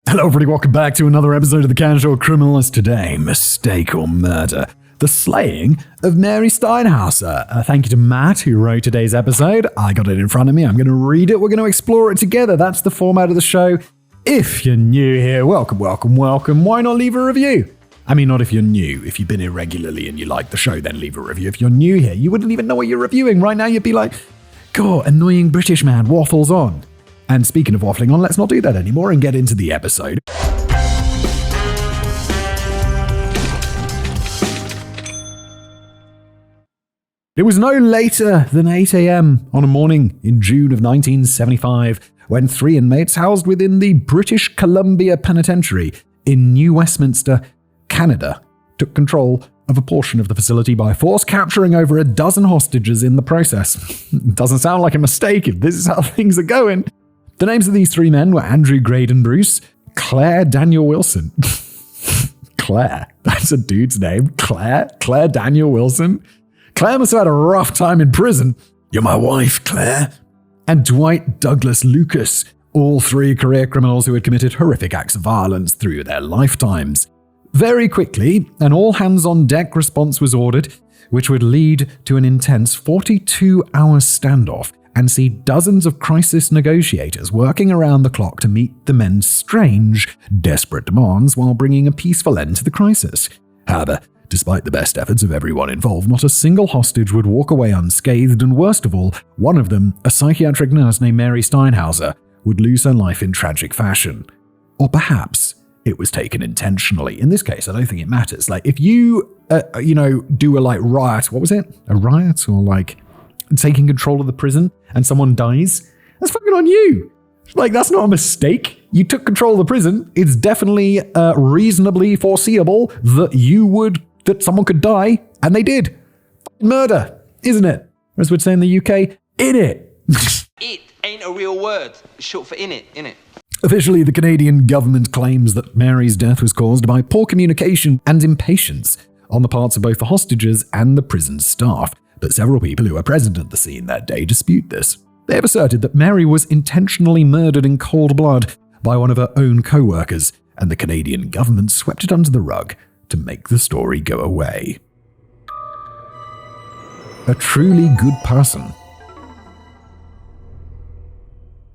Hello everybody, welcome back to another episode of The Casual Criminalist. Today, mistake or murder. The slaying of Mary Steinhauser. Thank you to Matt who wrote today's episode. I got it in front of me. I'm going to read it. We're going to explore it together. That's the format of the show. If you're new here, welcome. Why not leave a review? I mean, not if you're new. If you've been here regularly and you like the show, then leave a review. If you're new here, you wouldn't even know what you're reviewing. Right now, you'd be like, God, annoying British man waffles on. And speaking of waffling on, let's not do that anymore and get into the episode. It was no later than 8 a.m. on a morning in June of 1975 when three inmates housed within the British Columbia Penitentiary in New Westminster, Canada, took control of a portion of the facility by force, capturing over a dozen hostages in the process. Doesn't sound like a mistake if this is how things are going. The names of these three men were Andrew Graydon Bruce, Claire Daniel Wilson. Claire, that's a dude's name. Claire Daniel Wilson. Claire must have had a rough time in prison. You're my wife, Claire. And Dwight Douglas Lucas, all three career criminals who had committed horrific acts of violence through their lifetimes. Very quickly, an all-hands-on-deck response was ordered, which would lead to an intense 42-hour standoff and see dozens of crisis negotiators working around the clock to meet the men's strange, desperate demands while bringing a peaceful end to the crisis. However, despite the best efforts of everyone involved, not a single hostage would walk away unscathed, and worst of all, one of them, a psychiatric nurse named Mary Steinhauser, would lose her life in tragic fashion. Or perhaps it was taken intentionally. In this case, I don't think it matters. Like, if you, do a riot, what was it? A riot? Or taking control of the prison and someone dies, that's fucking on you. That's not a mistake. You took control of the prison. It's definitely reasonably foreseeable that someone could die, and they did. Murder, isn't it? As we'd say in the UK, in it. It ain't a real word. It's short for in it, innit? Officially, the Canadian government claims that Mary's death was caused by poor communication and impatience on the parts of both the hostages and the prison staff. But several people who were present at the scene that day dispute this. They have asserted that Mary was intentionally murdered in cold blood by one of her own co-workers, and the Canadian government swept it under the rug to make the story go away. A truly good person.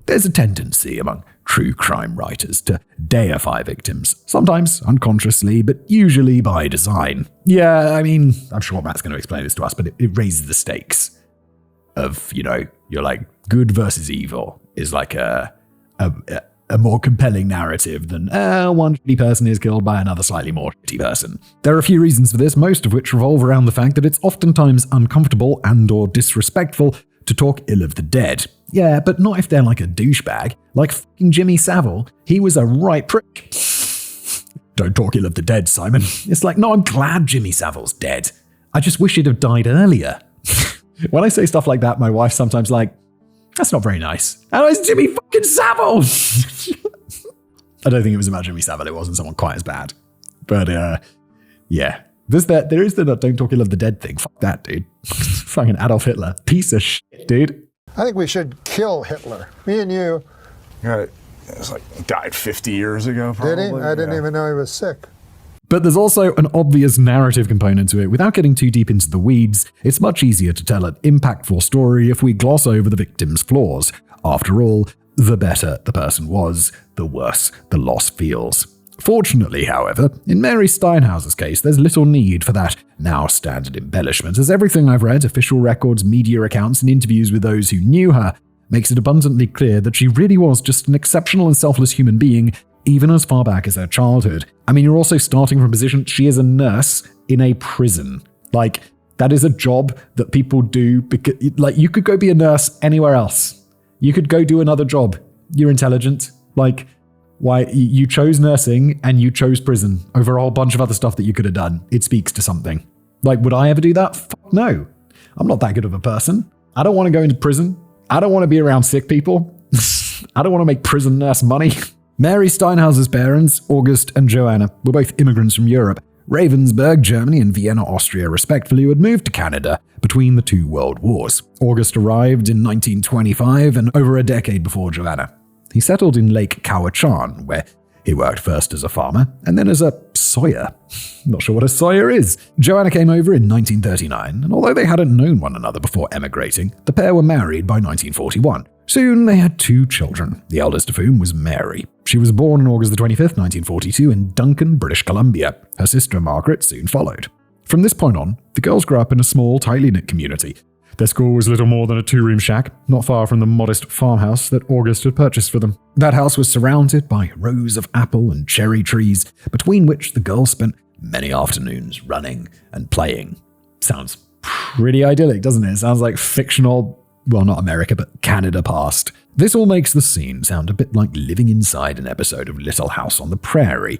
There's a tendency among true crime writers to deify victims, sometimes unconsciously, but usually by design. Yeah, I mean, I'm sure Matt's going to explain this to us, but it raises the stakes of, you're like, good versus evil is like a more compelling narrative than one shitty person is killed by another slightly more shitty person. There are a few reasons for this, most of which revolve around the fact that it's oftentimes uncomfortable and or disrespectful to talk ill of the dead. Yeah, but not if they're like a douchebag. Like fucking Jimmy Savile, he was a right prick. Don't talk ill of the dead, Simon. It's like, no, I'm glad Jimmy Savile's dead. I just wish he'd have died earlier. When I say stuff like that, my wife's sometimes like, that's not very nice. And it's Jimmy fucking Savile! I don't think it was about Jimmy Savile. It wasn't someone quite as bad. But, yeah. There is the don't talk ill of the dead thing. Fuck that, dude. Fucking Adolf Hitler. Piece of shit, dude. I think we should kill Hitler. Me and you. Yeah, it's he died 50 years ago, probably. Did he? I didn't even know he was sick. But there's also an obvious narrative component to it. Without getting too deep into the weeds, it's much easier to tell an impactful story if we gloss over the victim's flaws. After all, the better the person was, the worse the loss feels. Fortunately, however, in Mary Steinhauser's case, there's little need for that now standard embellishment, as everything I've read, official records, media accounts, and interviews with those who knew her, makes it abundantly clear that she really was just an exceptional and selfless human being, even as far back as her childhood. I mean, you're also starting from a position, she is a nurse in a prison. That is a job that people do, because, you could go be a nurse anywhere else. You could go do another job. You're intelligent. Why you chose nursing and you chose prison over a whole bunch of other stuff that you could have done. It speaks to something. Would I ever do that? Fuck no. I'm not that good of a person. I don't want to go into prison. I don't want to be around sick people. I don't want to make prison nurse money. Mary Steinhauser's parents, August and Joanna, were both immigrants from Europe. Ravensburg, Germany, and Vienna, Austria, respectively, had moved to Canada between the two world wars. August arrived in 1925 and over a decade before Joanna. He settled in Lake Cowichan, where He worked first as a farmer and then as a sawyer. Not sure what a sawyer is. Joanna came over in 1939, and although they hadn't known one another before emigrating, the pair were married by 1941. Soon they had 2 children, the eldest of whom was Mary. She was born on August 25th, 1942 in Duncan, British Columbia. Her sister Margaret soon followed. From this point on, the girls grew up in a small, tightly knit community. Their school was little more than a 2-room shack, not far from the modest farmhouse that August had purchased for them. That house was surrounded by rows of apple and cherry trees, between which the girls spent many afternoons running and playing. Sounds pretty idyllic, doesn't it? Sounds like fictional, well, not America, but Canada past. This all makes the scene sound a bit like living inside an episode of Little House on the Prairie.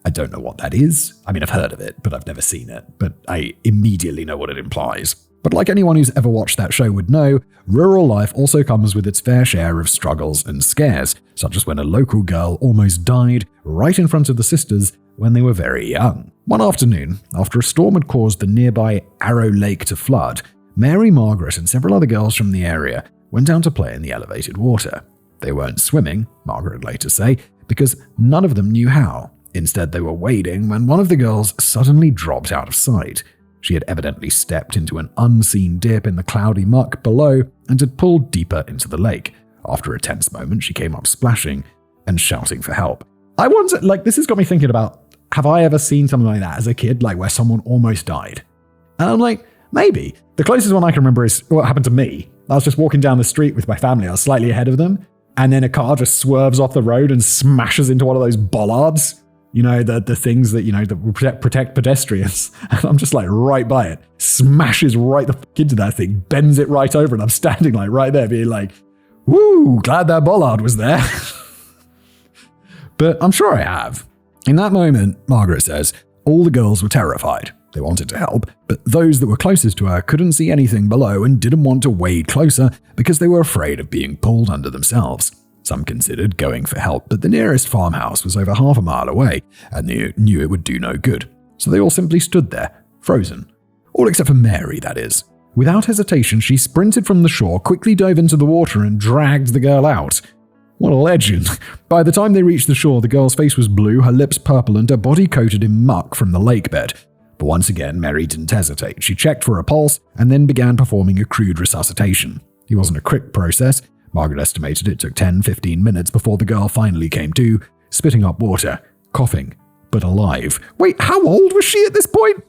I don't know what that is. I mean, I've heard of it, but I've never seen it. But I immediately know what it implies. But like anyone who's ever watched that show would know, rural life also comes with its fair share of struggles and scares, such as when a local girl almost died right in front of the sisters when they were very young. One afternoon, after a storm had caused the nearby Arrow Lake to flood, Mary, Margaret, and several other girls from the area went down to play in the elevated water. They weren't swimming, Margaret would later say, because none of them knew how. Instead, they were wading when one of the girls suddenly dropped out of sight. She had evidently stepped into an unseen dip in the cloudy muck below and had pulled deeper into the lake. After a tense moment, she came up splashing and shouting for help. I wonder, this has got me thinking about, have I ever seen something like that as a kid, where someone almost died? And I'm like, maybe. The closest one I can remember is what happened to me. I was just walking down the street with my family. I was slightly ahead of them, and then a car just swerves off the road and smashes into one of those bollards. The things that, that protect pedestrians. And I'm just right by it. Smashes right the fuck into that thing, bends it right over, and I'm standing right there being woo, glad that bollard was there. But I'm sure I have. In that moment, Margaret says, all the girls were terrified. They wanted to help, but those that were closest to her couldn't see anything below and didn't want to wade closer because they were afraid of being pulled under themselves. Some considered going for help, but the nearest farmhouse was over half a mile away, and they knew it would do no good. So they all simply stood there, frozen. All except for Mary, that is. Without hesitation, she sprinted from the shore, quickly dove into the water, and dragged the girl out. What a legend. By the time they reached the shore, the girl's face was blue, her lips purple, and her body coated in muck from the lake bed. But once again, Mary didn't hesitate. She checked for a pulse, and then began performing a crude resuscitation. It wasn't a quick process. Margaret estimated it took 10-15 minutes before the girl finally came to, spitting up water, coughing, but alive. Wait, how old was she at this point?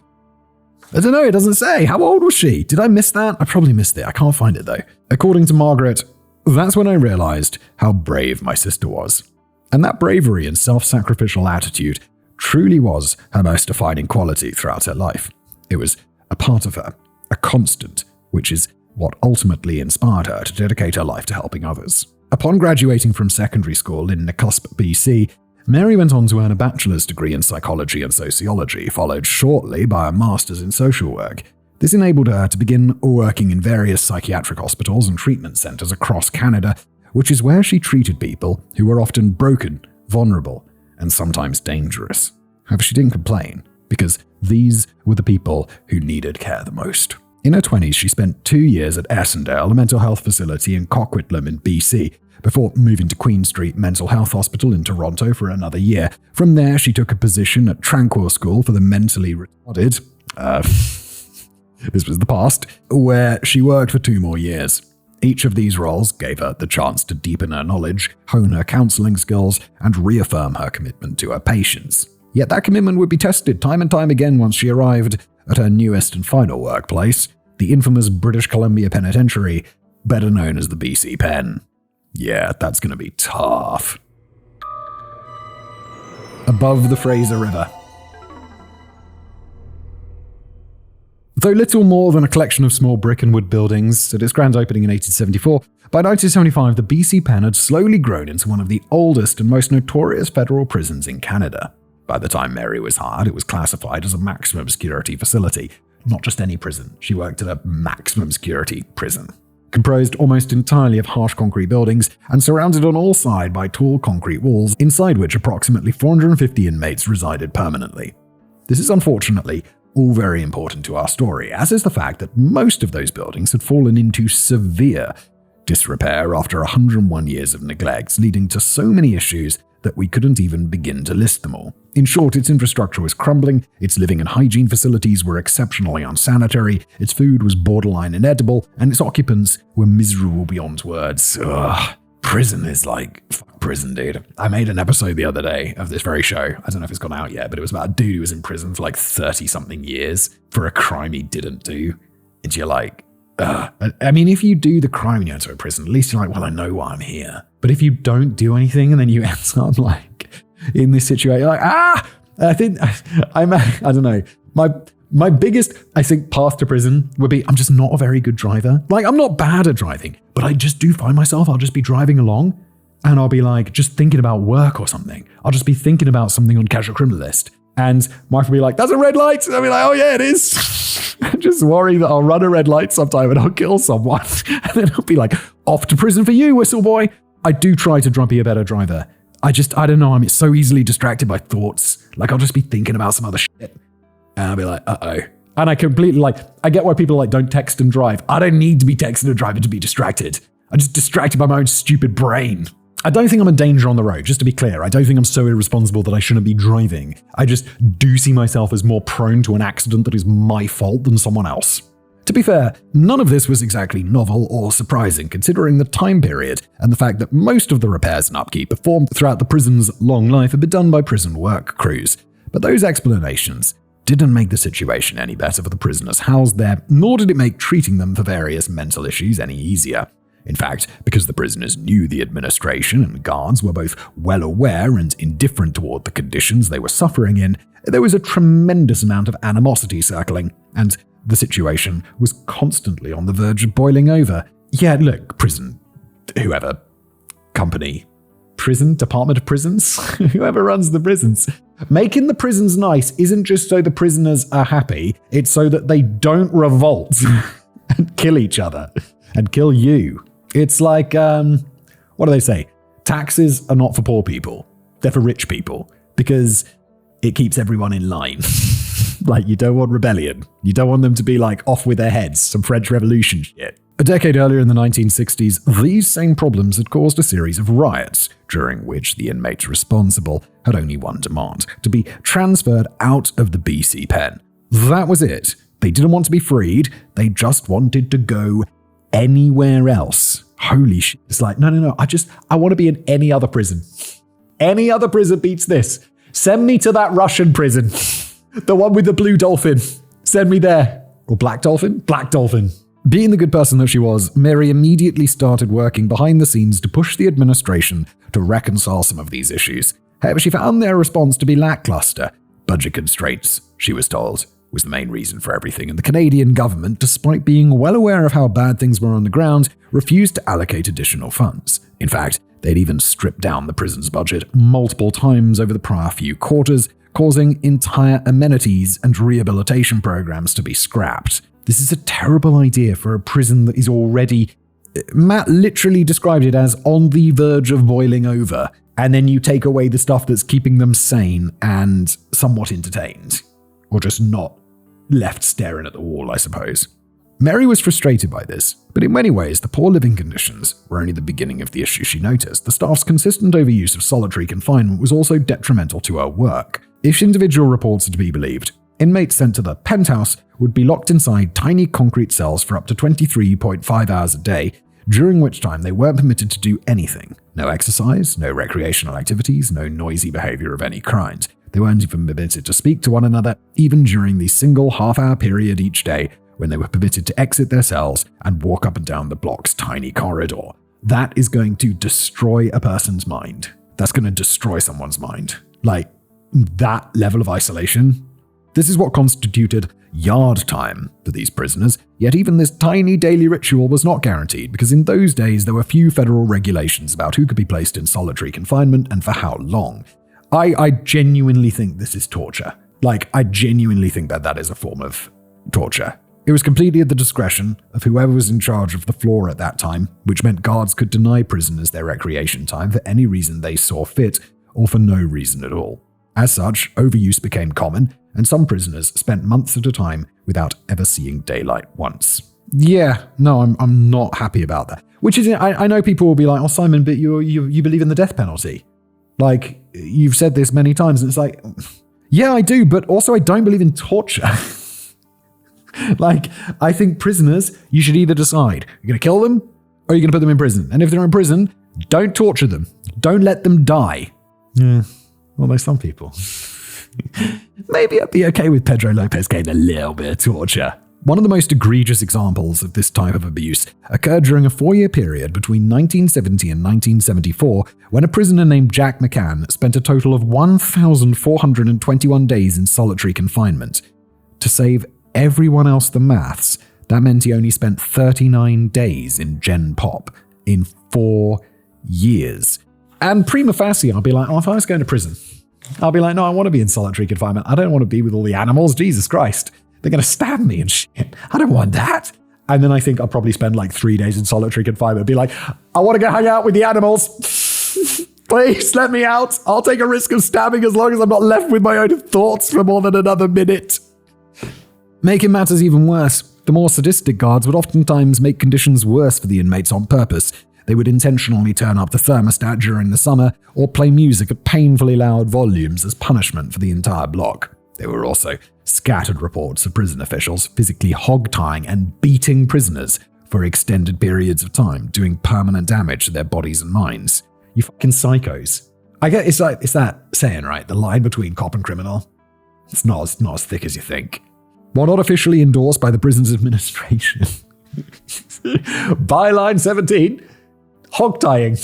I don't know, it doesn't say. How old was she? Did I miss that? I probably missed it. I can't find it though. According to Margaret, that's when I realized how brave my sister was. And that bravery and self-sacrificial attitude truly was her most defining quality throughout her life. It was a part of her, a constant, which is what ultimately inspired her to dedicate her life to helping others. Upon graduating from secondary school in Nakusp, BC, Mary went on to earn a bachelor's degree in psychology and sociology, followed shortly by a master's in social work. This enabled her to begin working in various psychiatric hospitals and treatment centers across Canada, which is where she treated people who were often broken, vulnerable, and sometimes dangerous. However, she didn't complain, because these were the people who needed care the most. In her 20s, she spent 2 years at Essendale, a mental health facility in Coquitlam in BC, before moving to Queen Street Mental Health Hospital in Toronto for another year. From there, she took a position at Tranquil School for the Mentally Retarded. This was the past, where she worked for 2 more years. Each of these roles gave her the chance to deepen her knowledge, hone her counseling skills, and reaffirm her commitment to her patients. Yet that commitment would be tested time and time again once she arrived at her newest and final workplace, the infamous British Columbia Penitentiary, better known as the BC Pen. Yeah, that's going to be tough. Above the Fraser River. Though little more than a collection of small brick and wood buildings at its grand opening in 1874, by 1975 the BC Pen had slowly grown into one of the oldest and most notorious federal prisons in Canada. By the time Mary was hired, it was classified as a maximum security facility. Not just any prison, she worked at a maximum security prison. Composed almost entirely of harsh concrete buildings and surrounded on all sides by tall concrete walls, inside which approximately 450 inmates resided permanently. This is unfortunately all very important to our story, as is the fact that most of those buildings had fallen into severe disrepair after 101 years of neglect, leading to so many issues that we couldn't even begin to list them all. In short, its infrastructure was crumbling, its living and hygiene facilities were exceptionally unsanitary, its food was borderline inedible, and its occupants were miserable beyond words. Ugh. Prison is like, fuck prison, dude. I made an episode the other day of this very show. I don't know if it's gone out yet, but it was about a dude who was in prison for like 30-something years for a crime he didn't do. And you're like, ugh. I mean, if you do the crime and you enter a prison, at least you're like, well, I know why I'm here. But if you don't do anything and then you end up like in this situation, you're like, I think, I don't know. My biggest, I think, path to prison would be I'm just not a very good driver. Like, I'm not bad at driving, but I just do find myself, I'll just be driving along and I'll be like, just thinking about work or something. I'll just be thinking about something on Casual Criminal List. And Mike will be like, that's a red light. And I'll be like, oh yeah, it is. I just worry that I'll run a red light sometime and I'll kill someone. And then I'll be like, off to prison for you, whistle boy. I do try to be a better driver. I don't know, I'm so easily distracted by thoughts. Like, I'll just be thinking about some other shit. And I'll be like, uh-oh. And I completely I get why people don't text and drive. I don't need to be texting and driving to be distracted. I'm just distracted by my own stupid brain. I don't think I'm a danger on the road, just to be clear. I don't think I'm so irresponsible that I shouldn't be driving. I just do see myself as more prone to an accident that is my fault than someone else. To be fair, none of this was exactly novel or surprising considering the time period and the fact that most of the repairs and upkeep performed throughout the prison's long life had been done by prison work crews. But those explanations didn't make the situation any better for the prisoners housed there, nor did it make treating them for various mental issues any easier. In fact, because the prisoners knew the administration and guards were both well aware and indifferent toward the conditions they were suffering in, there was a tremendous amount of animosity circling, and the situation was constantly on the verge of boiling over. Yeah, look, prison, whoever, company, prison, Department of Prisons, whoever runs the prisons. Making the prisons nice isn't just so the prisoners are happy, it's so that they don't revolt and kill each other and kill you. It's like, what do they say? Taxes are not for poor people, they're for rich people, because it keeps everyone in line. Like, you don't want rebellion. You don't want them to be off with their heads, some French Revolution shit. A decade earlier in the 1960s, these same problems had caused a series of riots, during which the inmates responsible had only one demand: to be transferred out of the BC pen. That was it. They didn't want to be freed, they just wanted to go anywhere else. Holy shit. It's like, no, I want to be in any other prison. Any other prison beats this. Send me to that Russian prison. The one with the blue dolphin. Send me there. Or black dolphin? Black dolphin. Being the good person that she was, Mary immediately started working behind the scenes to push the administration to reconcile some of these issues. However, she found their response to be lackluster. Budget constraints, she was told, was the main reason for everything, and the Canadian government, despite being well aware of how bad things were on the ground, refused to allocate additional funds. In fact, they'd even stripped down the prison's budget multiple times over the prior few quarters, causing entire amenities and rehabilitation programs to be scrapped. This is a terrible idea for a prison that is already... Matt literally described it as on the verge of boiling over, and then you take away the stuff that's keeping them sane and somewhat entertained. Or just not left staring at the wall, I suppose. Mary was frustrated by this, but in many ways, the poor living conditions were only the beginning of the issue she noticed. The staff's consistent overuse of solitary confinement was also detrimental to her work. If individual reports are to be believed, inmates sent to the penthouse would be locked inside tiny concrete cells for up to 23.5 hours a day, during which time they weren't permitted to do anything. No exercise, no recreational activities, no noisy behavior of any kind. They weren't even permitted to speak to one another, even during the single half-hour period each day when they were permitted to exit their cells and walk up and down the block's tiny corridor. That is going to destroy a person's mind. That's going to destroy someone's mind. That level of isolation. This is what constituted yard time for these prisoners, yet even this tiny daily ritual was not guaranteed because in those days there were few federal regulations about who could be placed in solitary confinement and for how long. I genuinely think this is torture. I genuinely think that is a form of torture. It was completely at the discretion of whoever was in charge of the floor at that time, which meant guards could deny prisoners their recreation time for any reason they saw fit or for no reason at all. As such, overuse became common, and some prisoners spent months at a time without ever seeing daylight once. Yeah, no, I'm not happy about that. Which is, I know people will be like, oh, Simon, but you believe in the death penalty. Like, you've said this many times, and it's like, yeah, I do, but also I don't believe in torture. Like, I think prisoners, you should either decide, you're going to kill them or you're going to put them in prison. And if they're in prison, don't torture them. Don't let them die. Yeah, although some people. Maybe I'd be okay with Pedro Lopez getting a little bit of torture. One of the most egregious examples of this type of abuse occurred during a 4-year period between 1970 and 1974, when a prisoner named Jack McCann spent a total of 1,421 days in solitary confinement. To save everyone else the maths, that meant he only spent 39 days in Gen Pop in 4 years. And prima facie, I'll be like, oh, if I was going to prison, I'll be like, no, I want to be in solitary confinement. I don't want to be with all the animals. Jesus Christ. They're going to stab me and shit. I don't want that. And then I think I'll probably spend like 3 days in solitary confinement and be like, I want to go hang out with the animals. Please let me out. I'll take a risk of stabbing as long as I'm not left with my own thoughts for more than another minute. Making matters even worse, the more sadistic guards would oftentimes make conditions worse for the inmates on purpose. They would intentionally turn up the thermostat during the summer or play music at painfully loud volumes as punishment for the entire block. There were also scattered reports of prison officials physically hog-tying and beating prisoners for extended periods of time, doing permanent damage to their bodies and minds. You fucking psychos. I get it's that saying, right? The line between cop and criminal. It's not as thick as you think. While not officially endorsed by the prison's administration. Byline 17, hog-tying.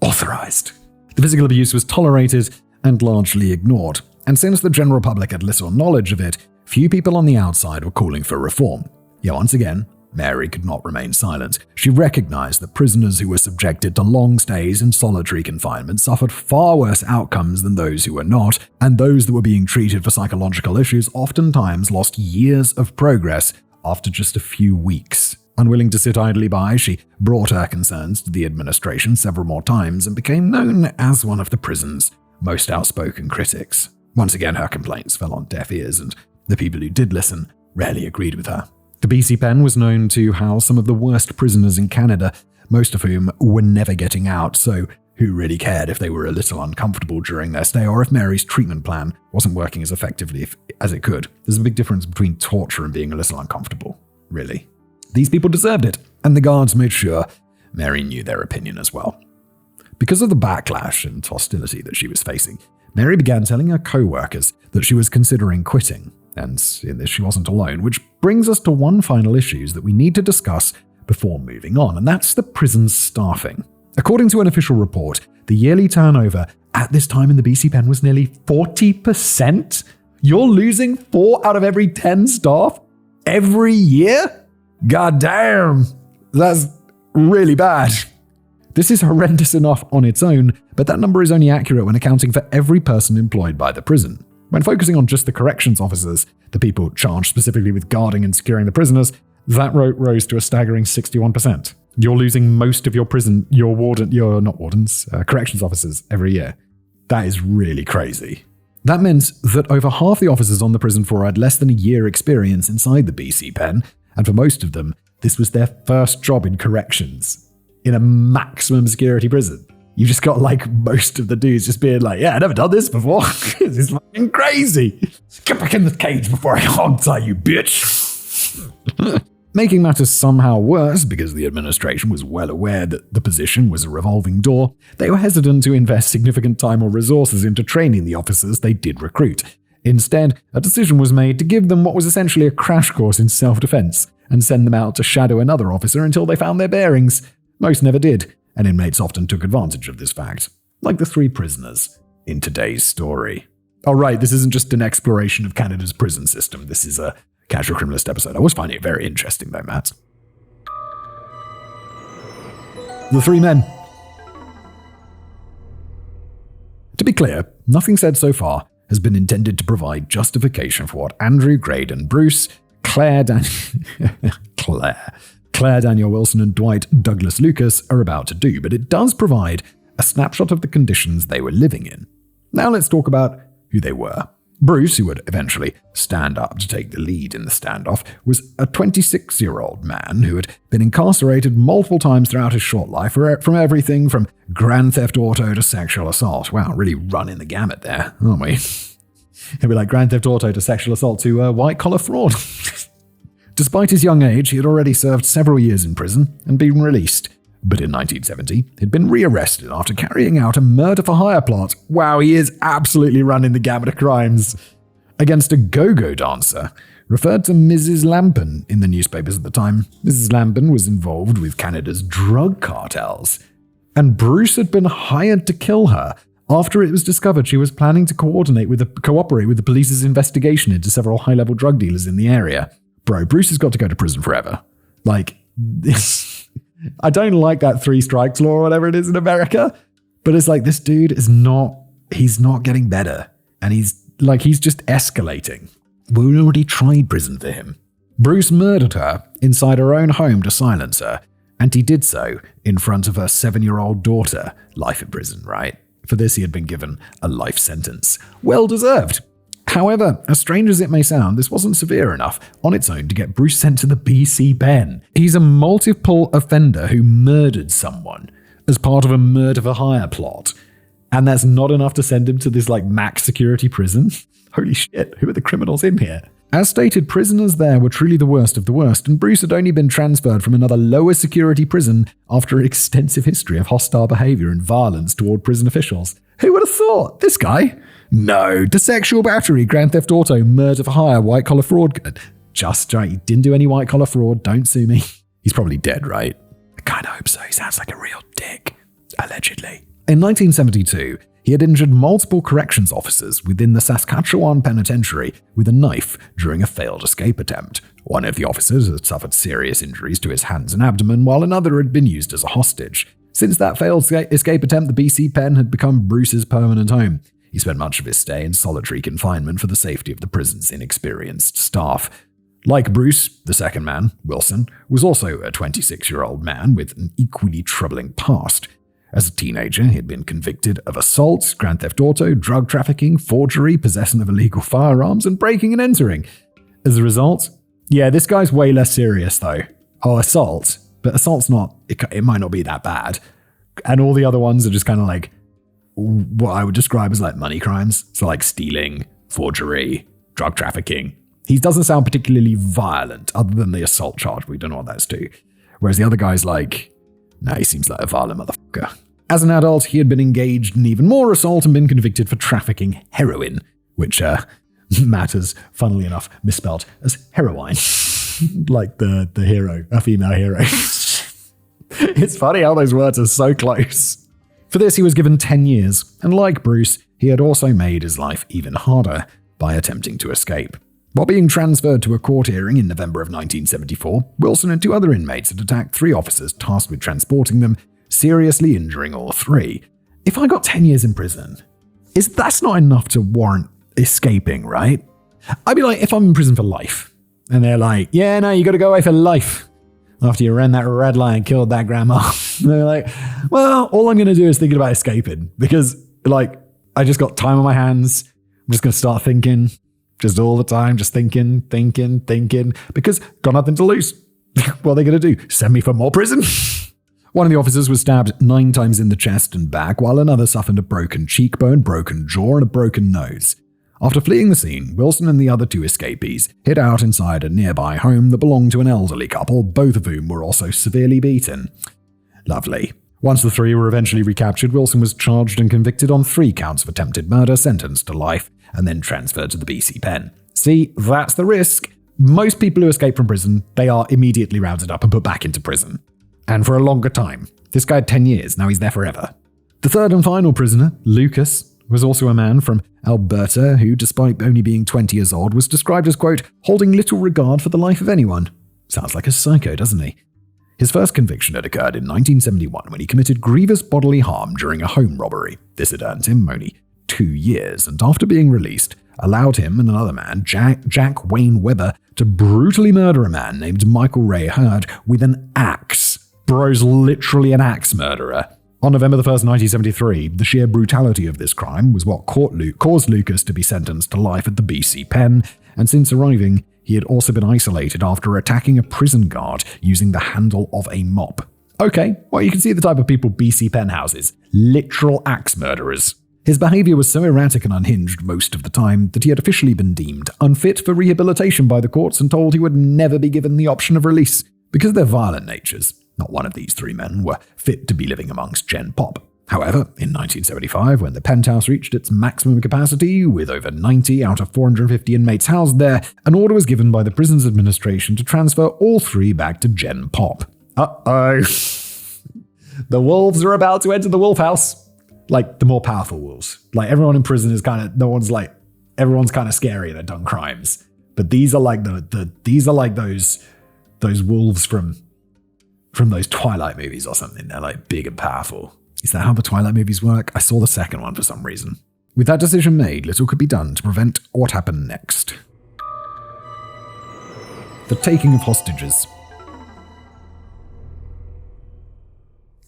Authorized. The physical abuse was tolerated and largely ignored. And since the general public had little knowledge of it, few people on the outside were calling for reform. Yet once again, Mary could not remain silent. She recognized that prisoners who were subjected to long stays in solitary confinement suffered far worse outcomes than those who were not, and those that were being treated for psychological issues oftentimes lost years of progress after just a few weeks. Unwilling to sit idly by, she brought her concerns to the administration several more times and became known as one of the prison's most outspoken critics. Once again, her complaints fell on deaf ears, and the people who did listen rarely agreed with her. The BC Pen was known to house some of the worst prisoners in Canada, most of whom were never getting out, so who really cared if they were a little uncomfortable during their stay or if Mary's treatment plan wasn't working as effectively as it could? There's a big difference between torture and being a little uncomfortable, really. These people deserved it, and the guards made sure Mary knew their opinion as well. Because of the backlash and hostility that she was facing, Mary began telling her co-workers that she was considering quitting, and in this she wasn't alone, which brings us to one final issue that we need to discuss before moving on, and that's the prison's staffing. According to an official report, the yearly turnover at this time in the BC Pen was nearly 40%. You're losing 4 out of every 10 staff every year? God damn, that's really bad. This is horrendous enough on its own, but that number is only accurate when accounting for every person employed by the prison. When focusing on just the corrections officers, the people charged specifically with guarding and securing the prisoners, that rose to a staggering 61%. You're losing most of your corrections officers every year. That is really crazy. That meant that over half the officers on the prison floor had less than a year experience inside the BC Pen, and for most of them, this was their first job in corrections. In a maximum security prison. You just got like most of the dudes just being like, yeah, I never done this before. This is fucking crazy. Get back in the cage before I hog tie you, bitch. Making matters somehow worse, because the administration was well aware that the position was a revolving door, they were hesitant to invest significant time or resources into training the officers they did recruit. Instead, a decision was made to give them what was essentially a crash course in self-defense and send them out to shadow another officer until they found their bearings. Most never did, and inmates often took advantage of this fact, like the 3 prisoners in today's story. All right, this isn't just an exploration of Canada's prison system. This is a Casual Criminalist episode. I always find it very interesting, though, Matt. The 3 men. To be clear, nothing said so far has been intended to provide justification for what Andrew, Graydon, Bruce, Claire Daniel Wilson and Dwight Douglas Lucas are about to do, but it does provide a snapshot of the conditions they were living in. Now let's talk about who they were. Bruce, who would eventually stand up to take the lead in the standoff, was a 26-year-old man who had been incarcerated multiple times throughout his short life from everything from grand theft auto to sexual assault. Wow, really running the gamut there, aren't we? It'd be like grand theft auto to sexual assault to white-collar fraud. Despite his young age, he had already served several years in prison and been released. But in 1970, he'd been rearrested after carrying out a murder-for-hire plot. Wow, he is absolutely running the gamut of crimes. Against a go-go dancer, referred to Mrs. Lampin in the newspapers at the time. Mrs. Lampin was involved with Canada's drug cartels, and Bruce had been hired to kill her after it was discovered she was planning to cooperate with the police's investigation into several high-level drug dealers in the area. Bro, Bruce has got to go to prison forever. Like, this... I don't like that 3 strikes law or whatever it is in America, but it's like this dude he's not getting better. And he's just escalating. We already tried prison for him. Bruce murdered her inside her own home to silence her, and he did so in front of her 7-year-old daughter. Life in prison, right? For this, he had been given a life sentence. Well deserved. However, as strange as it may sound, this wasn't severe enough on its own to get Bruce sent to the BC pen. He's a multiple offender who murdered someone as part of a murder-for-hire plot. And that's not enough to send him to this max security prison? Holy shit, who are the criminals in here? As stated, prisoners there were truly the worst of the worst, and Bruce had only been transferred from another lower security prison after an extensive history of hostile behavior and violence toward prison officials. Who would have thought? This guy? No, to sexual battery, grand theft auto, murder for hire, white-collar fraud. Just right, he didn't do any white-collar fraud, don't sue me. He's probably dead, right? I kind of hope so, he sounds like a real dick. Allegedly. In 1972, he had injured multiple corrections officers within the Saskatchewan Penitentiary with a knife during a failed escape attempt. One of the officers had suffered serious injuries to his hands and abdomen, while another had been used as a hostage. Since that failed escape attempt, the BC pen had become Bruce's permanent home. He spent much of his stay in solitary confinement for the safety of the prison's inexperienced staff. Like Bruce, the second man, Wilson, was also a 26-year-old man with an equally troubling past. As a teenager, he had been convicted of assault, grand theft auto, drug trafficking, forgery, possession of illegal firearms, and breaking and entering. As a result, yeah, this guy's way less serious though. Oh, assault. But assault's not, it might not be that bad. And all the other ones are just kind of what I would describe as money crimes. So stealing, forgery, drug trafficking. He doesn't sound particularly violent other than the assault charge. We don't know what that's to. Whereas the other guy's he seems like a violent motherfucker. As an adult, he had been engaged in even more assault and been convicted for trafficking heroin, which matters, funnily enough, misspelled as heroine. Like the hero, a female hero. It's funny how those words are so close. For this, he was given 10 years, and like Bruce, he had also made his life even harder by attempting to escape. While being transferred to a court hearing in November of 1974, Wilson and 2 other inmates had attacked 3 officers tasked with transporting them, seriously injuring all 3. If I got 10 years in prison, that's not enough to warrant escaping, right? I'd be if I'm in prison for life, and they're yeah, no, you gotta go away for life after you ran that red light and killed that grandma. And they're well, all I'm gonna do is thinking about escaping, because I just got time on my hands. I'm just gonna start thinking. Just all the time, just thinking, because got nothing to lose. What are they going to do? Send me for more prison? One of the officers was stabbed 9 times in the chest and back, while another suffered a broken cheekbone, broken jaw, and a broken nose. After fleeing the scene, Wilson and the other 2 escapees hid out inside a nearby home that belonged to an elderly couple, both of whom were also severely beaten. Lovely. Once the 3 were eventually recaptured, Wilson was charged and convicted on 3 counts of attempted murder, sentenced to life, and then transferred to the BC pen. See, that's the risk. Most people who escape from prison, they are immediately rounded up and put back into prison. And for a longer time. This guy had 10 years, now he's there forever. The third and final prisoner, Lucas, was also a man from Alberta who, despite only being 20 years old, was described as, quote, holding little regard for the life of anyone. Sounds like a psycho, doesn't he? His first conviction had occurred in 1971 when he committed grievous bodily harm during a home robbery. This had earned him only 2 years, and after being released, allowed him and another man, Jack Wayne Weber, to brutally murder a man named Michael Ray Hurd with an axe. Bro's literally an axe murderer. On November 1st, 1973, the sheer brutality of this crime was what caused Lucas to be sentenced to life at the BC pen, and since arriving, he had also been isolated after attacking a prison guard using the handle of a mop. Okay, well, you can see the type of people BC pen houses. Literal axe murderers. His behavior was so erratic and unhinged most of the time that he had officially been deemed unfit for rehabilitation by the courts and told he would never be given the option of release. Because of their violent natures, not one of these three men were fit to be living amongst Gen Pop. However, in 1975, when the penthouse reached its maximum capacity, with over 90 out of 450 inmates housed there, an order was given by the prison's administration to transfer all three back to Gen Pop. Uh-oh. The wolves are about to enter the wolf house. Like, the more powerful wolves. Like, everyone in prison is kind of, everyone's kind of scary and they've done crimes. But these are like these are like those wolves from those Twilight movies or something. They're like big and powerful. Is that how the Twilight movies work? I saw the second one for some reason. With that decision made, little could be done to prevent what happened next. The taking of hostages.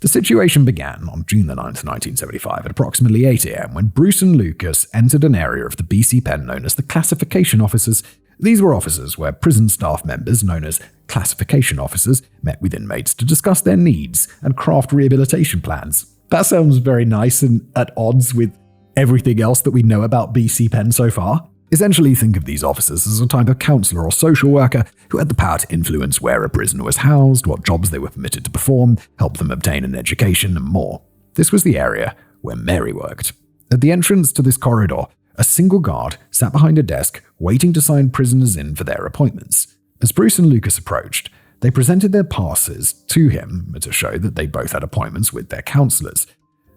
The situation began on June the 9th, 1975 at approximately 8 a.m. when Bruce and Lucas entered an area of the BC pen known as the classification officers. These were offices where prison staff members, known as classification officers, met with inmates to discuss their needs and craft rehabilitation plans. That sounds very nice and at odds with everything else that we know about BC pen so far. Essentially, think of these officers as a type of counselor or social worker who had the power to influence where a prisoner was housed, what jobs they were permitted to perform, help them obtain an education, and more. This was the area where Mary worked. At the entrance to this corridor, a single guard sat behind a desk waiting to sign prisoners in for their appointments. As Bruce and Lucas approached, they presented their passes to him to show that they both had appointments with their counselors.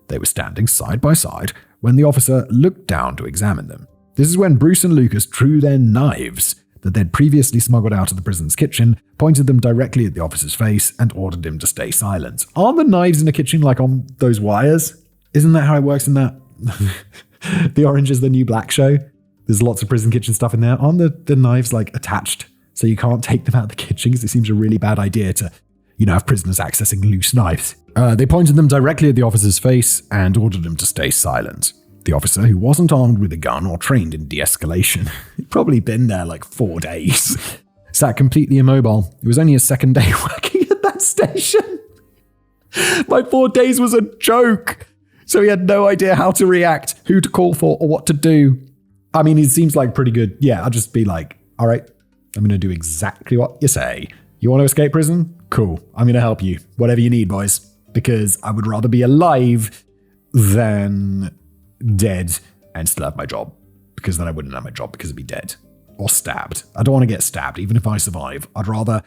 They were standing side by side when the officer looked down to examine them. This is when Bruce and Lucas drew their knives that they'd previously smuggled out of the prison's kitchen, pointed them directly at the officer's face, and ordered him to stay silent. Aren't the knives in the kitchen like on those wires? Isn't that how it works in that? The Orange is the New Black show? There's lots of prison kitchen stuff in there. Aren't the knives like attached so you can't take them out of the kitchen? Because it seems a really bad idea to, have prisoners accessing loose knives. They pointed them directly at the officer's face and ordered him to stay silent. The officer, who wasn't armed with a gun or trained in de-escalation, he'd probably been there like 4 days, sat completely immobile. It was only his second day working at that station. My 4 days was a joke. So he had no idea how to react, who to call for, or what to do. I mean, he seems like pretty good. Yeah, I'll just be like, all right, I'm going to do exactly what you say. You want to escape prison? Cool. I'm going to help you. Whatever you need, boys. Because I would rather be alive than dead and still have my job, because then I wouldn't have my job because I'd be dead or stabbed. I don't want to get stabbed. Even if I survive, I'd rather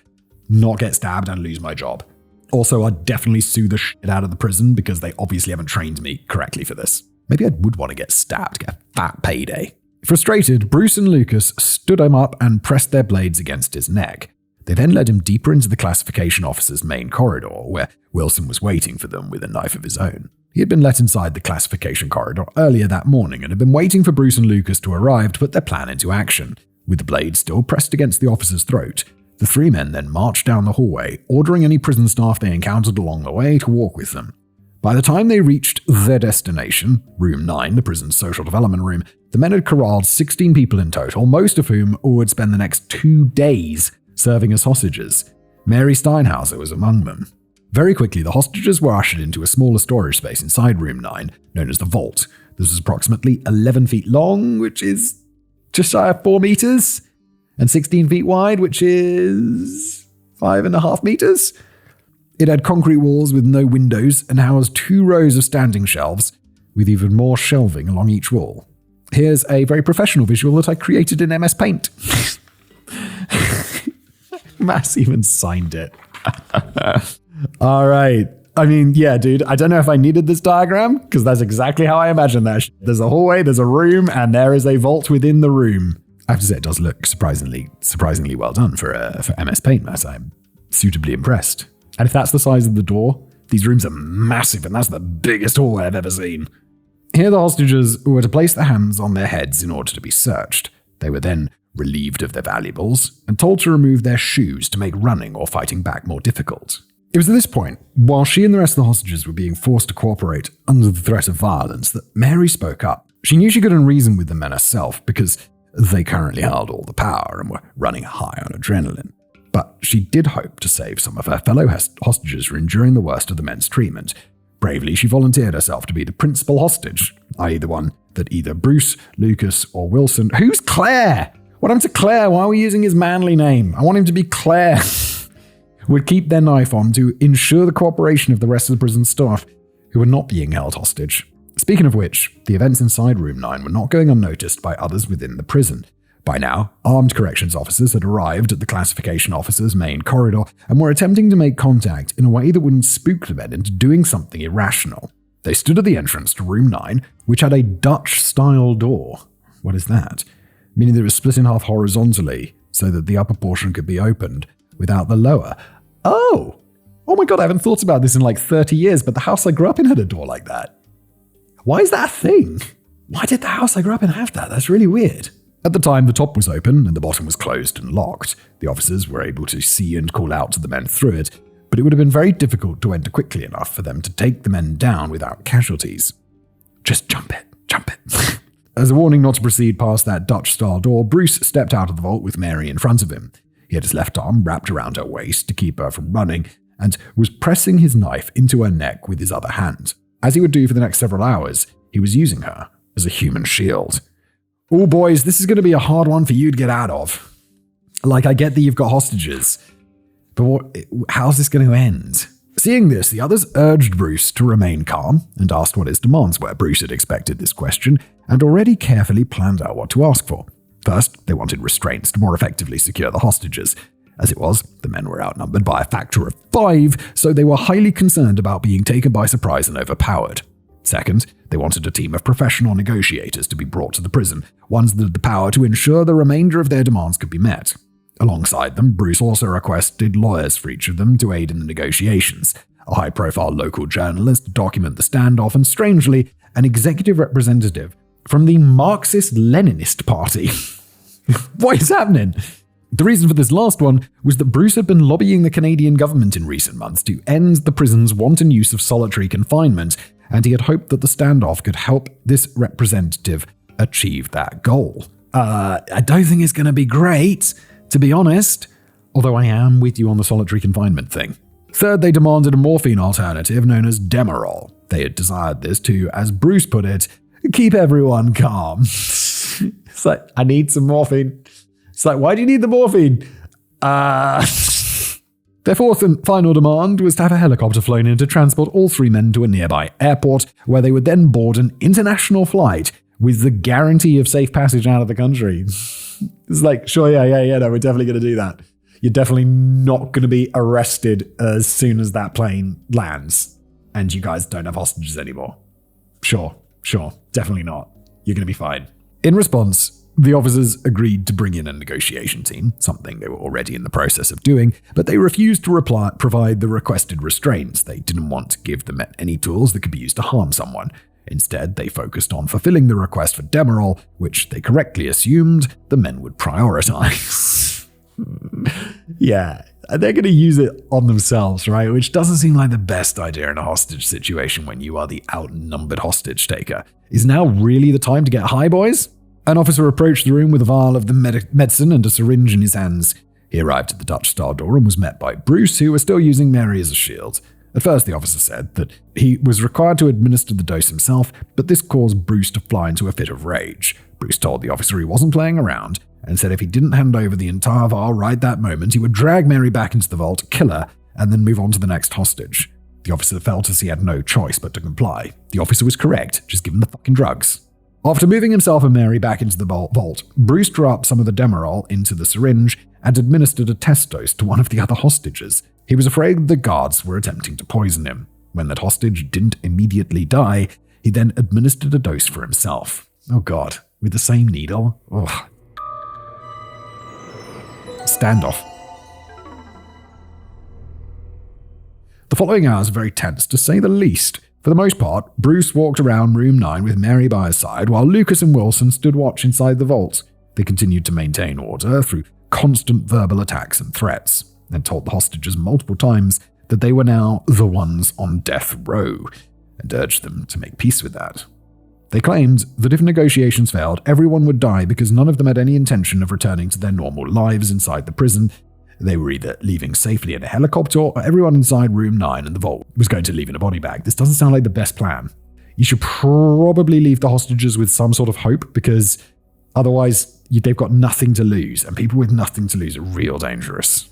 not get stabbed and lose my job. Also, I'd definitely sue the shit out of the prison because they obviously haven't trained me correctly for this. Maybe I would want to get stabbed, get a fat payday. Frustrated, Bruce and Lucas stood him up and pressed their blades against his neck. They then led him deeper into the classification officer's main corridor, where Wilson was waiting for them with a knife of his own. He had been let inside the classification corridor earlier that morning and had been waiting for Bruce and Lucas to arrive to put their plan into action. With the blade still pressed against the officer's throat, the three men then marched down the hallway, ordering any prison staff they encountered along the way to walk with them. By the time they reached their destination, Room 9, the prison's social development room, the men had corralled 16 people in total, most of whom would spend the next 2 days serving as hostages. Mary Steinhauser was among them. Very quickly, the hostages were ushered into a smaller storage space inside Room 9, known as the Vault. This was approximately 11 feet long, which is just shy of 4 meters, and 16 feet wide, which is 5.5 meters. It had concrete walls with no windows and housed 2 rows of standing shelves with even more shelving along each wall. Here's a very professional visual that I created in MS Paint. Mass even signed it. All right. I mean, yeah, dude, I don't know if I needed this diagram because that's exactly how I imagined that. There's a hallway, there's a room, and there is a vault within the room. I have to say, it does look surprisingly well done for MS Paint, Mass. I'm suitably impressed. And if that's the size of the door, these rooms are massive, and that's the biggest hallway I've ever seen. Here, the hostages were to place their hands on their heads in order to be searched. They were then relieved of their valuables and told to remove their shoes to make running or fighting back more difficult. It was at this point, while she and the rest of the hostages were being forced to cooperate under the threat of violence, that Mary spoke up. She knew she couldn't reason with the men herself because they currently held all the power and were running high on adrenaline. But she did hope to save some of her fellow hostages from enduring the worst of the men's treatment. Bravely, she volunteered herself to be the principal hostage, i.e. the one that either Bruce, Lucas, or Wilson— Who's Claire? What happened to Claire? Why are we using his manly name? I want him to be Claire. Would keep their knife on to ensure the cooperation of the rest of the prison staff who were not being held hostage. Speaking of which, the events inside Room 9 were not going unnoticed by others within the prison. By now, armed corrections officers had arrived at the classification officer's main corridor and were attempting to make contact in a way that wouldn't spook the men into doing something irrational. They stood at the entrance to Room 9, which had a Dutch-style door. What is that? Meaning that it was split in half horizontally so that the upper portion could be opened without the lower. Oh my god, I haven't thought about this in like 30 years, but the house I grew up in had a door like that. Why is that a thing? Why did the house I grew up in have that? That's really weird. At the time, the top was open and the bottom was closed and locked. The officers were able to see and call out to the men through it, but it would have been very difficult to enter quickly enough for them to take the men down without casualties. Just jump it. As a warning not to proceed past that Dutch-style door, Bruce stepped out of the vault with Mary in front of him. He had his left arm wrapped around her waist to keep her from running and was pressing his knife into her neck with his other hand. As he would do for the next several hours, he was using her as a human shield. Oh, boys, this is going to be a hard one for you to get out of. Like, I get that you've got hostages, but how's this going to end? Seeing this, the others urged Bruce to remain calm and asked what his demands were. Bruce had expected this question and already carefully planned out what to ask for. First, they wanted restraints to more effectively secure the hostages. As it was, the men were outnumbered by a factor of 5, so they were highly concerned about being taken by surprise and overpowered. Second, they wanted a team of professional negotiators to be brought to the prison, ones that had the power to ensure the remainder of their demands could be met. Alongside them, Bruce also requested lawyers for each of them to aid in the negotiations, a high-profile local journalist to document the standoff, and strangely, an executive representative from the Marxist-Leninist Party. What is happening? The reason for this last one was that Bruce had been lobbying the Canadian government in recent months to end the prison's wanton use of solitary confinement, and he had hoped that the standoff could help this representative achieve that goal. I don't think it's going to be great, to be honest, although I am with you on the solitary confinement thing. Third, they demanded a morphine alternative known as Demerol. They had desired this to, as Bruce put it, keep everyone calm. It's like, I need some morphine. It's like, why do you need the morphine? Their fourth and final demand was to have a helicopter flown in to transport all 3 men to a nearby airport, where they would then board an international flight with the guarantee of safe passage out of the country. It's like, sure, yeah, no, we're definitely going to do that. You're definitely not going to be arrested as soon as that plane lands, and you guys don't have hostages anymore. Sure, definitely not. You're going to be fine. In response, the officers agreed to bring in a negotiation team, something they were already in the process of doing, but they refused to provide the requested restraints. They didn't want to give the men any tools that could be used to harm someone. Instead, they focused on fulfilling the request for Demerol, which they correctly assumed the men would prioritize. Yeah, they're going to use it on themselves, right? Which doesn't seem like the best idea in a hostage situation when you are the outnumbered hostage taker. Is now really the time to get high, boys? An officer approached the room with a vial of the medicine and a syringe in his hands. He arrived at the Dutch-style door and was met by Bruce, who was still using Mary as a shield. At first, the officer said that he was required to administer the dose himself, but this caused Bruce to fly into a fit of rage. Bruce told the officer he wasn't playing around and said if he didn't hand over the entire vial right that moment, he would drag Mary back into the vault, kill her, and then move on to the next hostage. The officer felt as he had no choice but to comply. The officer was correct, just give him the fucking drugs. After moving himself and Mary back into the vault, Bruce dropped some of the Demerol into the syringe and administered a test dose to one of the other hostages. He was afraid the guards were attempting to poison him. When that hostage didn't immediately die, he then administered a dose for himself. Oh god, with the same needle? Ugh. Standoff. The following hours were very tense, to say the least. For the most part, Bruce walked around room 9 with Mary by his side, while Lucas and Wilson stood watch inside the vault. They continued to maintain order through constant verbal attacks and threats, and told the hostages multiple times that they were now the ones on death row, and urged them to make peace with that. They claimed that if negotiations failed, everyone would die because none of them had any intention of returning to their normal lives inside the prison. They were either leaving safely in a helicopter, or everyone inside room 9 in the vault was going to leave in a body bag. This doesn't sound like the best plan. You should probably leave the hostages with some sort of hope, because otherwise they've got nothing to lose, and people with nothing to lose are real dangerous.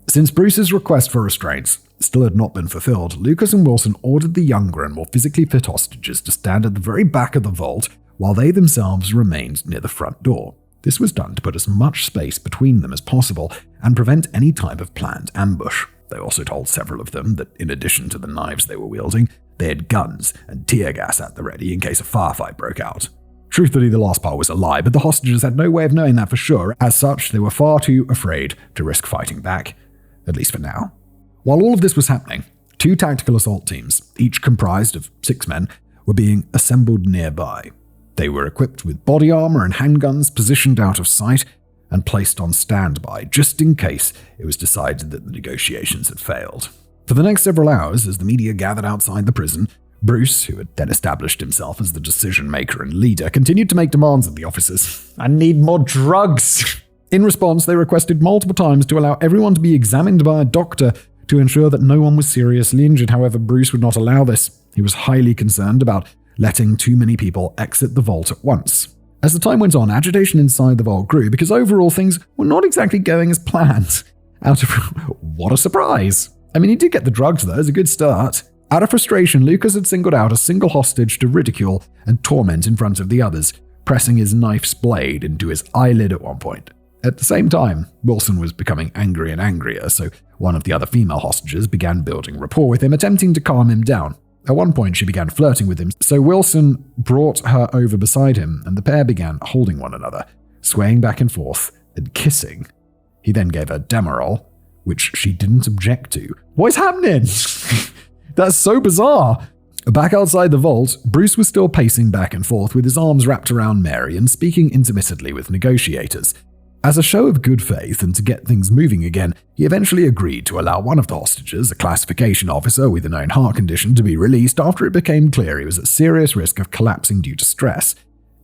Since Bruce's request for restraints still had not been fulfilled, Lucas and Wilson ordered the younger and more physically fit hostages to stand at the very back of the vault while they themselves remained near the front door. This was done to put as much space between them as possible and prevent any type of planned ambush. They also told several of them that in addition to the knives they were wielding, they had guns and tear gas at the ready in case a firefight broke out. Truthfully, the last part was a lie, but the hostages had no way of knowing that for sure. As such, they were far too afraid to risk fighting back, at least for now. While all of this was happening, 2 tactical assault teams, each comprised of 6 men, were being assembled nearby. They were equipped with body armor and handguns positioned out of sight and placed on standby, just in case it was decided that the negotiations had failed. For the next several hours, as the media gathered outside the prison, Bruce, who had then established himself as the decision-maker and leader, continued to make demands of the officers. I need more drugs! In response, they requested multiple times to allow everyone to be examined by a doctor to ensure that no one was seriously injured. However, Bruce would not allow this. He was highly concerned about letting too many people exit the vault at once. As the time went on, agitation inside the vault grew because overall things were not exactly going as planned. What a surprise! I mean, he did get the drugs though, it's a good start. Out of frustration, Lucas had singled out a single hostage to ridicule and torment in front of the others, pressing his knife's blade into his eyelid at one point. At the same time, Wilson was becoming angry and angrier, so one of the other female hostages began building rapport with him, attempting to calm him down. At one point, she began flirting with him, so Wilson brought her over beside him, and the pair began holding one another, swaying back and forth and kissing. He then gave her Demerol, which she didn't object to. What is happening? That's so bizarre. Back outside the vault, Bruce was still pacing back and forth with his arms wrapped around Mary and speaking intermittently with negotiators. As a show of good faith and to get things moving again, he eventually agreed to allow one of the hostages, a classification officer with a known heart condition, to be released after it became clear he was at serious risk of collapsing due to stress.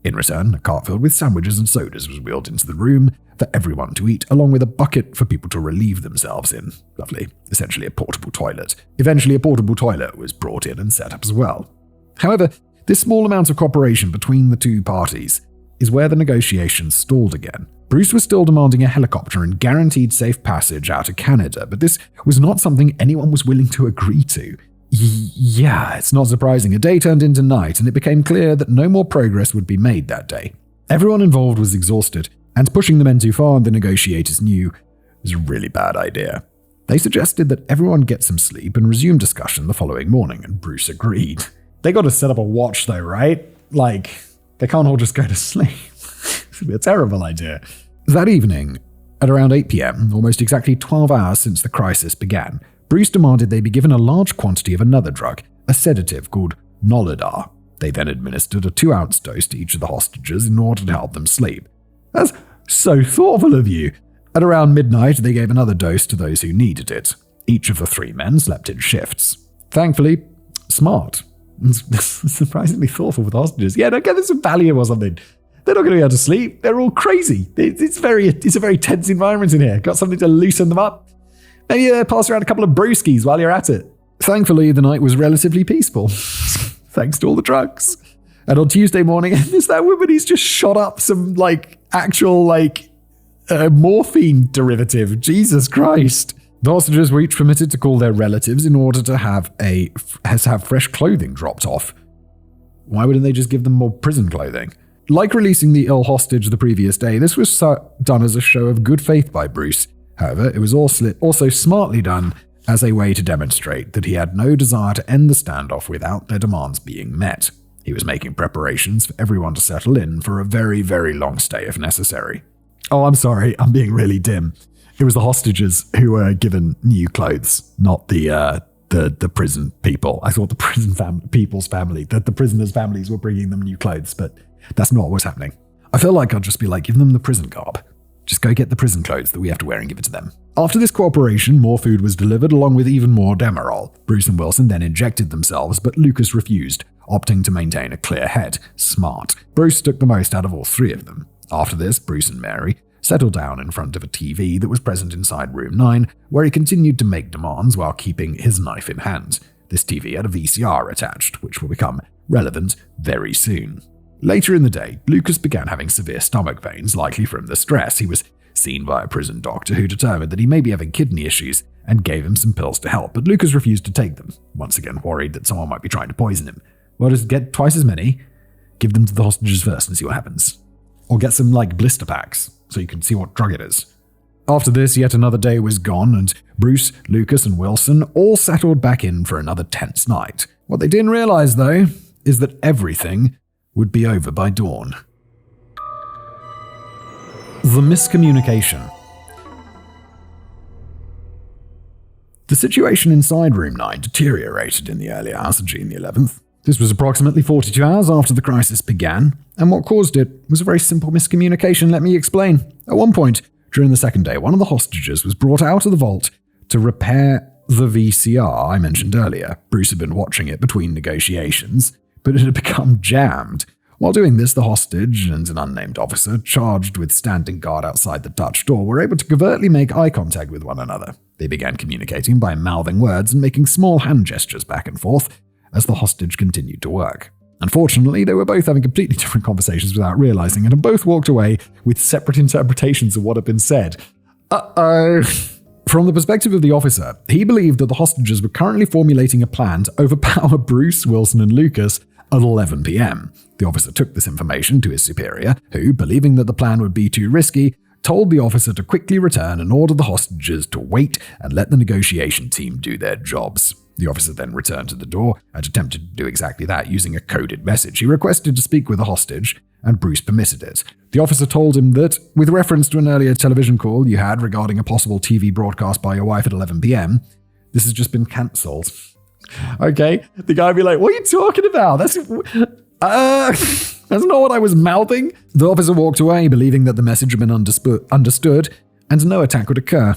In return, a cart filled with sandwiches and sodas was wheeled into the room for everyone to eat, along with a bucket for people to relieve themselves in. Lovely. Essentially a portable toilet. Eventually, a portable toilet was brought in and set up as well. However, this small amount of cooperation between the two parties is where the negotiations stalled again. Bruce was still demanding a helicopter and guaranteed safe passage out of Canada, but this was not something anyone was willing to agree to. Yeah, it's not surprising. A day turned into night, and it became clear that no more progress would be made that day. Everyone involved was exhausted, and pushing the men too far, the negotiators knew, was a really bad idea. They suggested that everyone get some sleep and resume discussion the following morning, and Bruce agreed. They got to set up a watch though, right? Like, they can't all just go to sleep. It's a terrible idea. That evening, at around 8 p.m., almost exactly 12 hours since the crisis began, Bruce demanded they be given a large quantity of another drug, a sedative called Nolodar. They then administered a 2-ounce dose to each of the hostages in order to help them sleep. That's so thoughtful of you. At around midnight, they gave another dose to those who needed it. Each of the 3 men slept in shifts. Thankfully, smart. Surprisingly thoughtful with hostages. Yeah, don't get them some Valium or something. They're not going to be able to sleep. They're all crazy. It's a very tense environment in here. Got something to loosen them up? Maybe pass around a couple of brewskis while you're at it. Thankfully, the night was relatively peaceful, thanks to all the drugs. And on Tuesday morning, there's that woman who's just shot up some actual morphine derivative. Jesus Christ. The hostages were each permitted to call their relatives in order to have fresh clothing dropped off. Why wouldn't they just give them more prison clothing? Like releasing the ill hostage the previous day, this was done as a show of good faith by Bruce. However, it was also smartly done as a way to demonstrate that he had no desire to end the standoff without their demands being met. He was making preparations for everyone to settle in for a very, very long stay if necessary. Oh, I'm sorry, I'm being really dim. It was the hostages who were given new clothes, not the prison people. I thought the prison people's family, that the prisoners' families were bringing them new clothes, but that's not what's happening. I feel like I'll just be give them the prison garb. Just go get the prison clothes that we have to wear and give it to them. After this cooperation, more food was delivered along with even more Demerol. Bruce and Wilson then injected themselves, but Lucas refused, opting to maintain a clear head. Smart. Bruce took the most out of all three of them. After this, Bruce and Mary settled down in front of a TV that was present inside room 9, where he continued to make demands while keeping his knife in hand. This TV had a VCR attached, which will become relevant very soon. Later in the day, Lucas began having severe stomach pains, likely from the stress. He was seen by a prison doctor who determined that he may be having kidney issues and gave him some pills to help, but Lucas refused to take them, once again worried that someone might be trying to poison him. Well, just get twice as many, give them to the hostages first and see what happens. Or get some, blister packs, so you can see what drug it is. After this, yet another day was gone, and Bruce, Lucas, and Wilson all settled back in for another tense night. What they didn't realize, though, is that everything would be over by dawn. The miscommunication. The situation inside room 9 deteriorated in the early hours of June the 11th. This was approximately 42 hours after the crisis began, and what caused it was a very simple miscommunication. Let me explain. At one point, during the second day, one of the hostages was brought out of the vault to repair the VCR I mentioned earlier. Bruce had been watching it between negotiations, but it had become jammed. While doing this, the hostage and an unnamed officer, charged with standing guard outside the Dutch door, were able to covertly make eye contact with one another. They began communicating by mouthing words and making small hand gestures back and forth as the hostage continued to work. Unfortunately, they were both having completely different conversations without realizing it, and both walked away with separate interpretations of what had been said. Uh-oh. From the perspective of the officer, he believed that the hostages were currently formulating a plan to overpower Bruce, Wilson, and Lucas at 11 p.m. The officer took this information to his superior, who, believing that the plan would be too risky, told the officer to quickly return and order the hostages to wait and let the negotiation team do their jobs. The officer then returned to the door and attempted to do exactly that using a coded message. He requested to speak with the hostage, and Bruce permitted it. The officer told him that, with reference to an earlier television call you had regarding a possible TV broadcast by your wife at 11 p.m., this has just been cancelled. Okay, the guy would be like, what are you talking about? That's not what I was mouthing. The officer walked away, believing that the message had been understood and no attack would occur.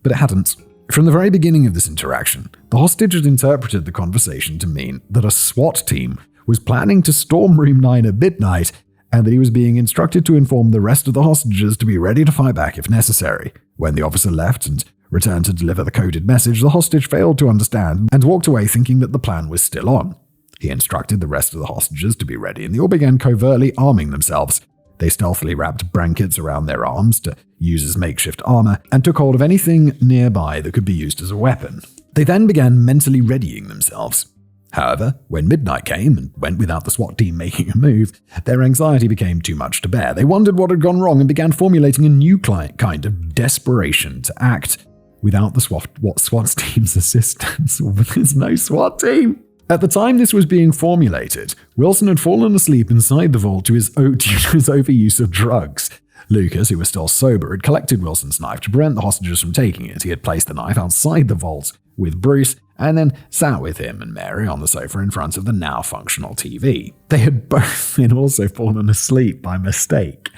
But it hadn't. From the very beginning of this interaction, the hostage had interpreted the conversation to mean that a SWAT team was planning to storm room 9 at midnight and that he was being instructed to inform the rest of the hostages to be ready to fight back if necessary. When the officer left and returned to deliver the coded message, the hostage failed to understand and walked away thinking that the plan was still on. He instructed the rest of the hostages to be ready, and they all began covertly arming themselves. They stealthily wrapped blankets around their arms to use as makeshift armor and took hold of anything nearby that could be used as a weapon. They then began mentally readying themselves. However, when midnight came and went without the SWAT team making a move, their anxiety became too much to bear. They wondered what had gone wrong and began formulating a new kind of desperation to act without the SWAT team's assistance. There's no SWAT team. At the time this was being formulated, Wilson had fallen asleep inside the vault due to his overuse of drugs. Lucas, who was still sober, had collected Wilson's knife to prevent the hostages from taking it. He had placed the knife outside the vault with Bruce and then sat with him and Mary on the sofa in front of the now functional TV. They had both then also fallen asleep by mistake.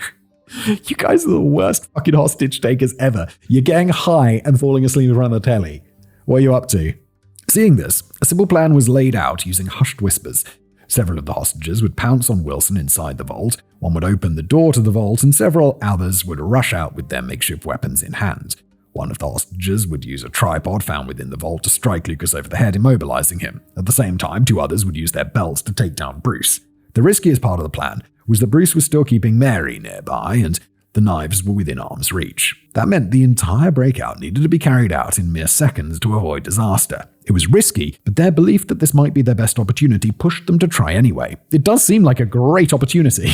You guys are the worst fucking hostage takers ever. You're getting high and falling asleep in front of the telly. What are you up to? Seeing this, a simple plan was laid out using hushed whispers. Several of the hostages would pounce on Wilson inside the vault, one would open the door to the vault, and several others would rush out with their makeshift weapons in hand. One of the hostages would use a tripod found within the vault to strike Lucas over the head, immobilizing him. At the same time, 2 others would use their belts to take down Bruce. The riskiest part of the plan was that Bruce was still keeping Mary nearby, and the knives were within arm's reach. That meant the entire breakout needed to be carried out in mere seconds to avoid disaster. It was risky, but their belief that this might be their best opportunity pushed them to try anyway. It does seem like a great opportunity.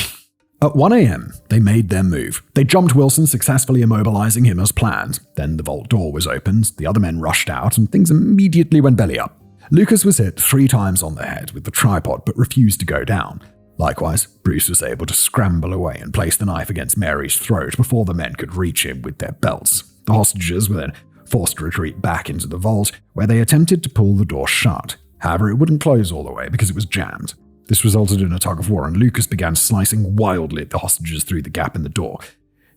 At 1 a.m., they made their move. They jumped Wilson, successfully immobilizing him as planned. Then the vault door was opened, the other men rushed out, and things immediately went belly up. Lucas was hit 3 times on the head with the tripod, but refused to go down. Likewise, Bruce was able to scramble away and place the knife against Mary's throat before the men could reach him with their belts. The hostages were then forced to retreat back into the vault, where they attempted to pull the door shut. However, it wouldn't close all the way because it was jammed. This resulted in a tug-of-war, and Lucas began slicing wildly at the hostages through the gap in the door.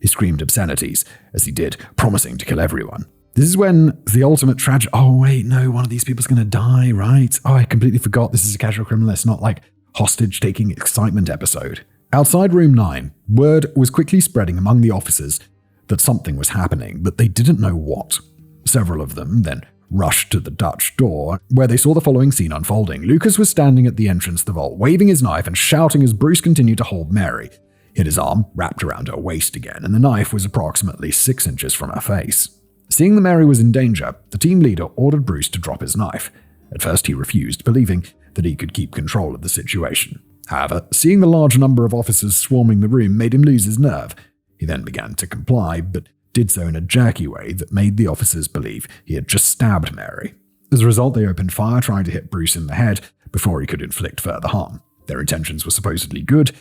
He screamed obscenities as he did, promising to kill everyone. This is when the ultimate tragedy... Oh, wait, no, one of these people's going to die, right? Oh, I completely forgot this is a casual criminal. It's not like hostage-taking excitement episode. Outside room 9, word was quickly spreading among the officers that something was happening, but they didn't know what. Several of them then rushed to the Dutch door, where they saw the following scene unfolding. Lucas was standing at the entrance to the vault, waving his knife and shouting as Bruce continued to hold Mary. He had his arm wrapped around her waist again, and the knife was approximately 6 inches from her face. Seeing that Mary was in danger, the team leader ordered Bruce to drop his knife. At first he refused, believing that he could keep control of the situation. However, seeing the large number of officers swarming the room made him lose his nerve. He then began to comply, but did so in a jerky way that made the officers believe he had just stabbed Mary. As a result, they opened fire, trying to hit Bruce in the head before he could inflict further harm. Their intentions were supposedly good,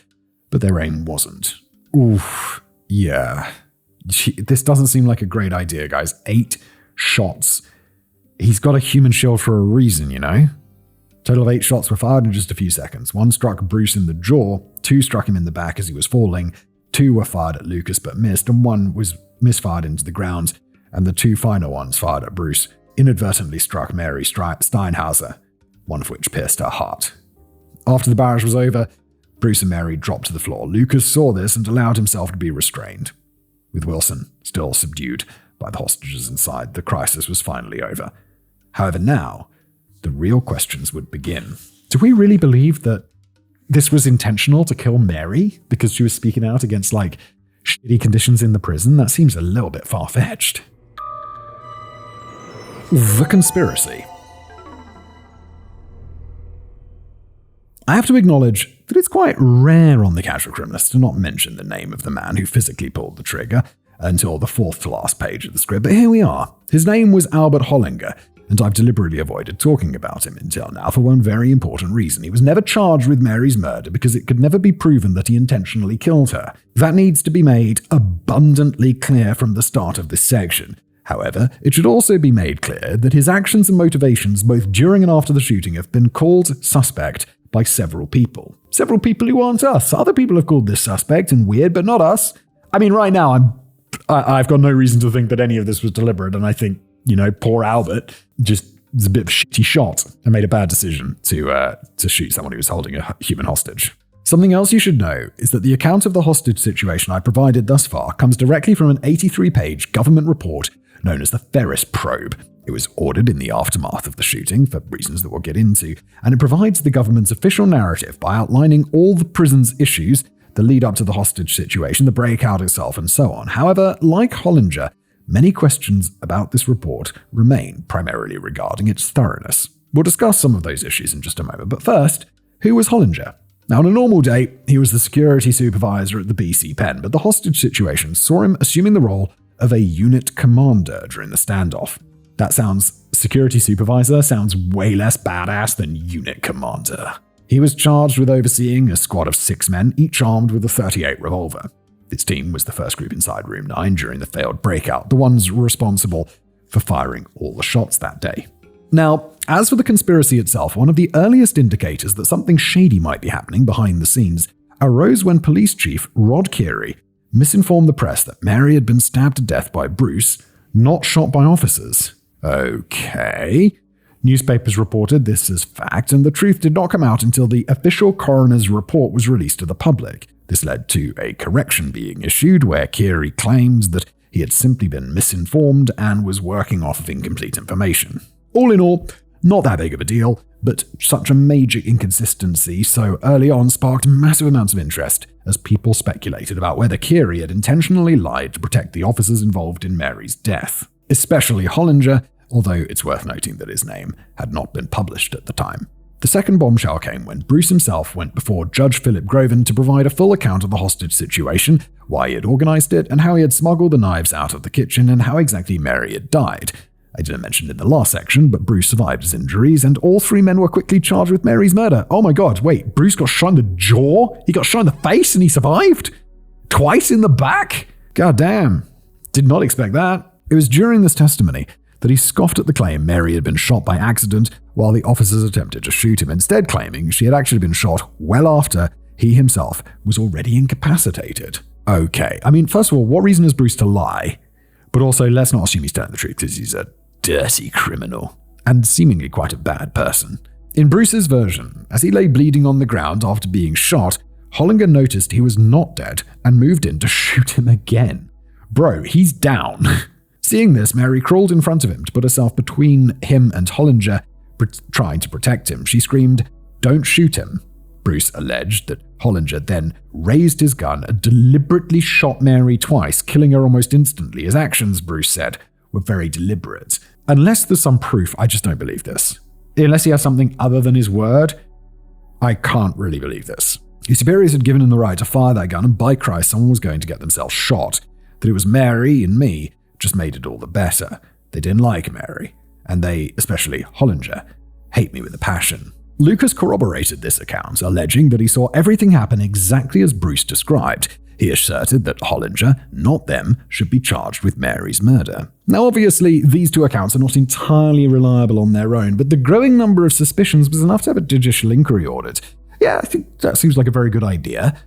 but their aim wasn't. Oof, yeah. This doesn't seem like a great idea, guys. 8 shots. He's got a human shield for a reason, you know? Total of 8 shots were fired in just a few seconds. 1 struck Bruce in the jaw, 2 struck him in the back as he was falling, 2 were fired at Lucas but missed, and 1 was misfired into the ground, and the 2 final ones fired at Bruce inadvertently struck Mary Steinhauser, one of which pierced her heart. After the barrage was over, Bruce and Mary dropped to the floor. Lucas saw this and allowed himself to be restrained. With Wilson still subdued by the hostages inside, the crisis was finally over. However, now, the real questions would begin. Do we really believe that this was intentional to kill Mary because she was speaking out against, shitty conditions in the prison? That seems a little bit far-fetched. The conspiracy. I have to acknowledge that it's quite rare on the Casual Criminalist to not mention the name of the man who physically pulled the trigger until the 4th to last page of the script, but here we are. His name was Albert Hollinger, and I've deliberately avoided talking about him until now for one very important reason. He was never charged with Mary's murder because it could never be proven that he intentionally killed her. That needs to be made abundantly clear from the start of this section. However, it should also be made clear that his actions and motivations both during and after the shooting have been called suspect by several people. Several people who aren't us. Other people have called this suspect and weird, but not us. I mean, right now, I've got no reason to think that any of this was deliberate, and I think, poor Albert just was a bit of a shitty shot and made a bad decision to shoot someone who was holding a human hostage. Something else you should know is that the account of the hostage situation I provided thus far comes directly from an 83-page government report known as the Ferris Probe. It was ordered in the aftermath of the shooting for reasons that we'll get into, and it provides the government's official narrative by outlining all the prison's issues, the lead up to the hostage situation, the breakout itself, and so on. However, like Hollinger, many questions about this report remain, primarily regarding its thoroughness. We'll discuss some of those issues in just a moment, but first, who was Hollinger? Now, on a normal day, he was the security supervisor at the BC Pen, but the hostage situation saw him assuming the role of a unit commander during the standoff. That security supervisor sounds way less badass than unit commander. He was charged with overseeing a squad of 6 men, each armed with a .38 revolver. This team was the first group inside Room 9 during the failed breakout, the ones responsible for firing all the shots that day. Now, as for the conspiracy itself, one of the earliest indicators that something shady might be happening behind the scenes arose when Police Chief Rod Keary misinformed the press that Mary had been stabbed to death by Bruce, not shot by officers. Okay. Newspapers reported this as fact, and the truth did not come out until the official coroner's report was released to the public. This led to a correction being issued where Keary claims that he had simply been misinformed and was working off of incomplete information. All in all, not that big of a deal, but such a major inconsistency so early on sparked massive amounts of interest as people speculated about whether Keary had intentionally lied to protect the officers involved in Mary's death. Especially Hollinger, although it's worth noting that his name had not been published at the time. The second bombshell came when Bruce himself went before Judge Philip Groven to provide a full account of the hostage situation, why he had organized it, and how he had smuggled the knives out of the kitchen, and how exactly Mary had died. I didn't mention in the last section, but Bruce survived his injuries, and all 3 men were quickly charged with Mary's murder. Oh my god, wait, Bruce got shot in the jaw? He got shot in the face and he survived? Twice in the back? God damn. Did not expect that. It was during this testimony that he scoffed at the claim Mary had been shot by accident while the officers attempted to shoot him, instead claiming she had actually been shot well after he himself was already incapacitated. Okay. I mean, first of all, what reason has Bruce to lie? But also, let's not assume he's telling the truth because he's a dirty criminal and seemingly quite a bad person. In Bruce's version, as he lay bleeding on the ground after being shot, Hollinger noticed he was not dead and moved in to shoot him again. Bro, he's down. Seeing this, Mary crawled in front of him to put herself between him and Hollinger, trying to protect him. She screamed, "Don't shoot him." Bruce alleged that Hollinger then raised his gun and deliberately shot Mary twice, killing her almost instantly. His actions, Bruce said, were very deliberate. Unless there's some proof, I just don't believe this. Unless he has something other than his word, I can't really believe this. His superiors had given him the right to fire that gun, and by Christ, someone was going to get themselves shot. That it was Mary and me just made it all the better. They didn't like Mary, and they, especially Hollinger, hate me with a passion. Lucas corroborated this account, alleging that he saw everything happen exactly as Bruce described. He asserted that Hollinger, not them, should be charged with Mary's murder. Now, obviously, these two accounts are not entirely reliable on their own, but the growing number of suspicions was enough to have a judicial inquiry ordered. Yeah, I think that seems like a very good idea.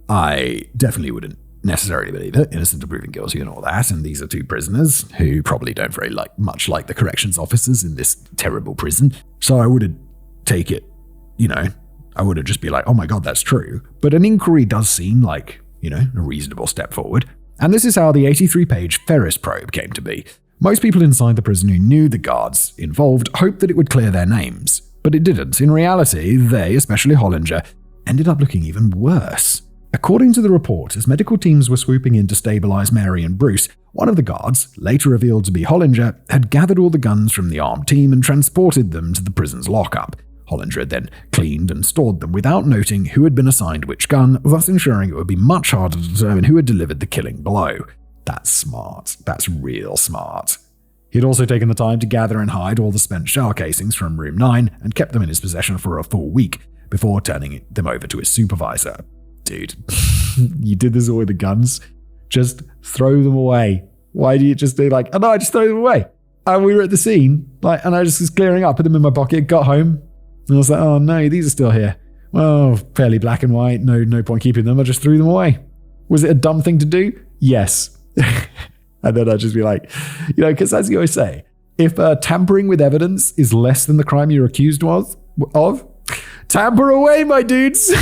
I definitely wouldn't necessarily believe it, innocent to proven guilty and all that, and these are two prisoners who probably don't very much like the corrections officers in this terrible prison, so I wouldn't take it, I wouldn't just be like, oh my god, that's true. But an inquiry does seem like, a reasonable step forward. And this is how the 83-page Ferris probe came to be. Most people inside the prison who knew the guards involved hoped that it would clear their names, but it didn't. In reality, they, especially Hollinger, ended up looking even worse. According to the report, as medical teams were swooping in to stabilize Mary and Bruce, one of the guards, later revealed to be Hollinger, had gathered all the guns from the armed team and transported them to the prison's lockup. Hollinger had then cleaned and stored them without noting who had been assigned which gun, thus ensuring it would be much harder to determine who had delivered the killing blow. That's smart. That's real smart. He had also taken the time to gather and hide all the spent shell casings from Room 9 and kept them in his possession for a full week before turning them over to his supervisor. Dude, you did this all with the guns? Just throw them away. Why do you just do I just throw them away? And we were at the scene, and I just was clearing up, put them in my pocket, got home, and I was like, oh no, these are still here. Well, fairly black and white, no point keeping them, I just threw them away. Was it a dumb thing to do? Yes. And then I'd just be like, because as you always say, if tampering with evidence is less than the crime you're accused of, tamper away, my dudes.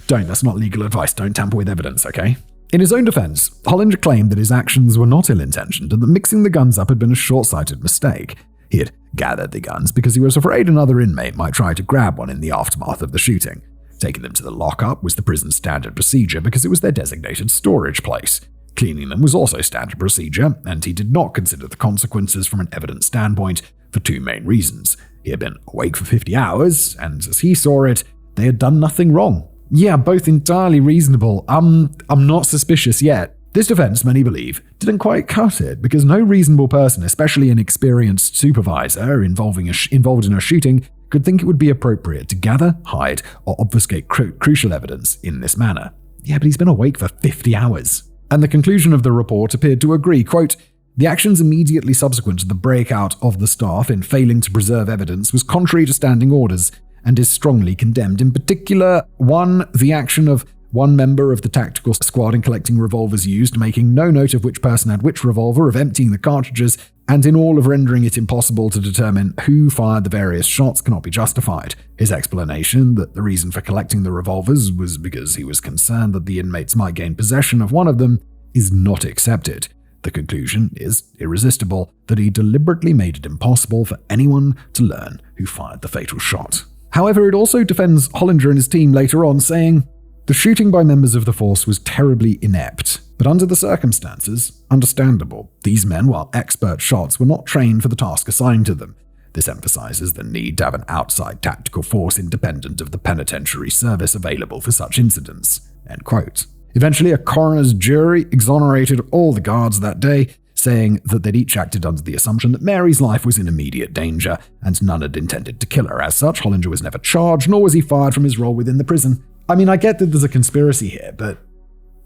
That's not legal advice, don't tamper with evidence, okay? In his own defense, Hollinger claimed that his actions were not ill-intentioned and that mixing the guns up had been a short-sighted mistake. He had gathered the guns because he was afraid another inmate might try to grab one in the aftermath of the shooting. Taking them to the lockup was the prison's standard procedure because it was their designated storage place. Cleaning them was also standard procedure, and he did not consider the consequences from an evidence standpoint for two main reasons. He had been awake for 50 hours, and as he saw it, they had done nothing wrong. Yeah, both entirely reasonable. I'm not suspicious yet. This defense, many believe, didn't quite cut it because no reasonable person, especially an experienced supervisor involved in a shooting, could think it would be appropriate to gather, hide, or obfuscate crucial evidence in this manner. Yeah, but he's been awake for 50 hours. And the conclusion of the report appeared to agree, quote, "The actions immediately subsequent to the breakout of the staff in failing to preserve evidence was contrary to standing orders and is strongly condemned. In particular, 1. The action of one member of the tactical squad in collecting revolvers used, making no note of which person had which revolver, of emptying the cartridges, and in all of rendering it impossible to determine who fired the various shots cannot be justified. His explanation that the reason for collecting the revolvers was because he was concerned that the inmates might gain possession of one of them is not accepted. The conclusion is irresistible that he deliberately made it impossible for anyone to learn who fired the fatal shot." However, it also defends Hollinger and his team later on, saying, "The shooting by members of the force was terribly inept, but under the circumstances, understandable. These men, while expert shots, were not trained for the task assigned to them. This emphasizes the need to have an outside tactical force independent of the penitentiary service available for such incidents." End quote. Eventually, a coroner's jury exonerated all the guards that day, saying that they'd each acted under the assumption that Mary's life was in immediate danger, and none had intended to kill her. As such, Hollinger was never charged, nor was he fired from his role within the prison. I mean, I get that there's a conspiracy here, but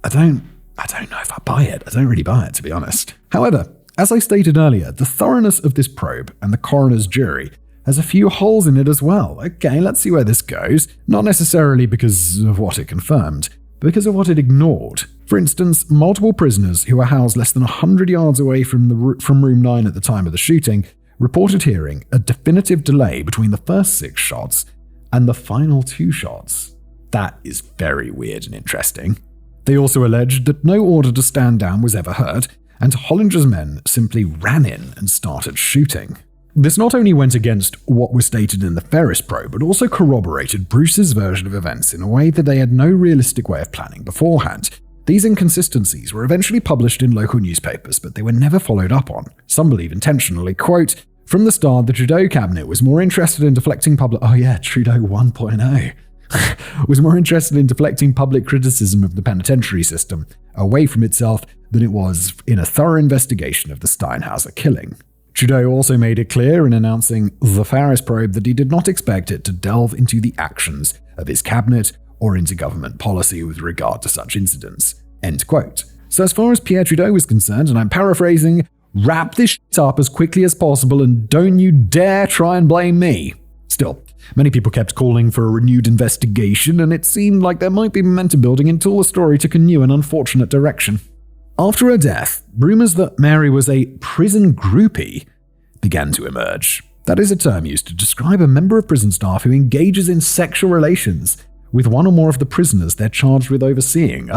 I don't know if I buy it. I don't really buy it, to be honest. However, as I stated earlier, the thoroughness of this probe and the coroner's jury has a few holes in it as well. Okay, let's see where this goes. Not necessarily because of what it confirmed, but because of what it ignored. For instance, multiple prisoners who were housed less than 100 yards away from room 9 at the time of the shooting reported hearing a definitive delay between the first 6 shots and the final 2 shots. That is very weird and interesting. They also alleged that no order to stand down was ever heard, and Hollinger's men simply ran in and started shooting. This not only went against what was stated in the Ferris probe, but also corroborated Bruce's version of events in a way that they had no realistic way of planning beforehand. These inconsistencies were eventually published in local newspapers, but they were never followed up on. Some believe intentionally, quote, "From the start, the Trudeau cabinet was more interested in deflecting public..." Oh yeah, Trudeau 1.0. was more interested in deflecting public criticism of the penitentiary system away from itself than it was in a thorough investigation of the Steinhauser killing. Trudeau also made it clear in announcing the Ferris probe that he did not expect it to delve into the actions of his cabinet or into government policy with regard to such incidents. End quote. So as far as Pierre Trudeau was concerned, and I'm paraphrasing, wrap this shit up as quickly as possible and don't you dare try and blame me. Still, many people kept calling for a renewed investigation, and it seemed like there might be momentum building until the story took a new and unfortunate direction. After her death, rumors that Mary was a prison groupie began to emerge. That is a term used to describe a member of prison staff who engages in sexual relations with one or more of the prisoners they're charged with overseeing.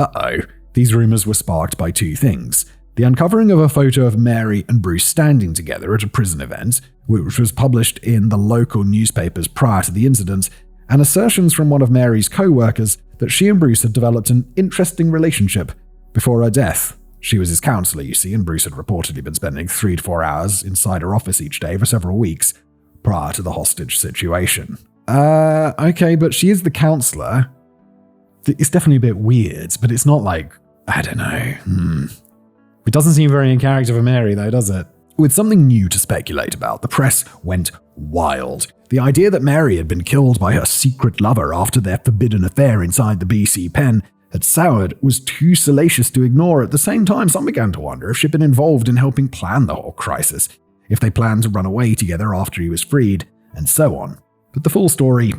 These rumors were sparked by 2 things. The uncovering of a photo of Mary and Bruce standing together at a prison event, which was published in the local newspapers prior to the incident, and assertions from one of Mary's co-workers that she and Bruce had developed an interesting relationship before her death. She was his counselor, you see, and Bruce had reportedly been spending 3 to 4 hours inside her office each day for several weeks prior to the hostage situation. Okay, but she is the counselor. It's definitely a bit weird, but it's not like, I don't know. It doesn't seem very in character for Mary, though, does it? With something new to speculate about, the press went wild. The idea that Mary had been killed by her secret lover after their forbidden affair inside the BC pen had soured was too salacious to ignore. At the same time, some began to wonder if she'd been involved in helping plan the whole crisis, if they planned to run away together after he was freed, and so on. But the full story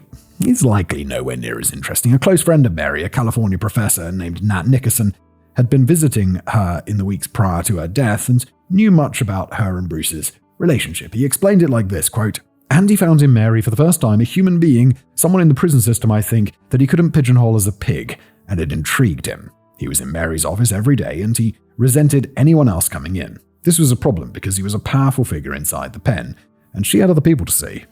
is likely nowhere near as interesting. A close friend of Mary, a California professor named Nat Nickerson, had been visiting her in the weeks prior to her death and knew much about her and Bruce's relationship. He explained it like this, quote, "Andy found in Mary for the first time a human being, someone in the prison system, I think, that he couldn't pigeonhole as a pig, and it intrigued him. He was in Mary's office every day, and he resented anyone else coming in. This was a problem because he was a powerful figure inside the pen, and she had other people to see.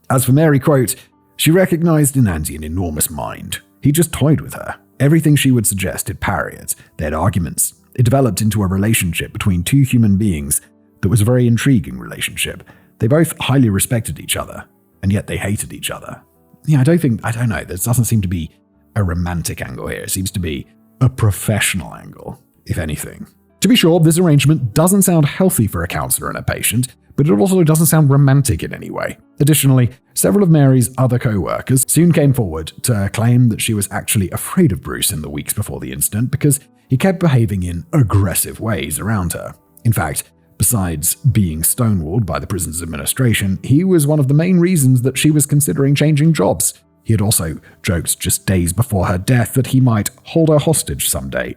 As for Mary, quote, she recognized in Andy an enormous mind. He just toyed with her. Everything she would suggest, he'd parry it. They had arguments. It developed into a relationship between 2 human beings that was a very intriguing relationship. They both highly respected each other, and yet they hated each other." Yeah, I don't know, there doesn't seem to be a romantic angle here. It seems to be a professional angle, if anything. To be sure, this arrangement doesn't sound healthy for a counselor and a patient, but it also doesn't sound romantic in any way. Additionally, several of Mary's other co-workers soon came forward to claim that she was actually afraid of Bruce in the weeks before the incident because he kept behaving in aggressive ways around her. In fact, besides being stonewalled by the prison's administration, he was one of the main reasons that she was considering changing jobs. He had also joked just days before her death that he might hold her hostage someday.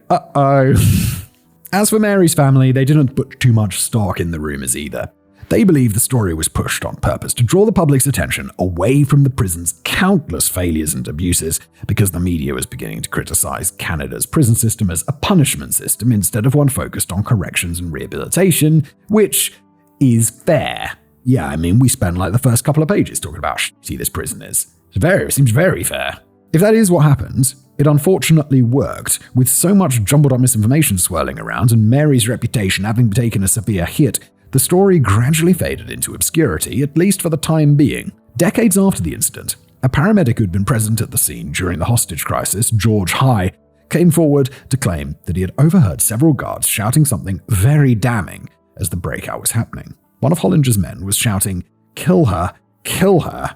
As for Mary's family, they didn't put too much stock in the rumors either. They believe the story was pushed on purpose to draw the public's attention away from the prison's countless failures and abuses because the media was beginning to criticize Canada's prison system as a punishment system instead of one focused on corrections and rehabilitation, which is fair. Yeah, I mean, we spent like the first couple of pages talking about how shitty this prison is. It seems very fair. If that is what happened, it unfortunately worked, with so much jumbled up misinformation swirling around and Mary's reputation having taken a severe hit. The story gradually faded into obscurity, at least for the time being. Decades after the incident, a paramedic who'd been present at the scene during the hostage crisis, George High, came forward to claim that he had overheard several guards shouting something very damning as the breakout was happening. One of Hollinger's men was shouting, "Kill her, kill her,"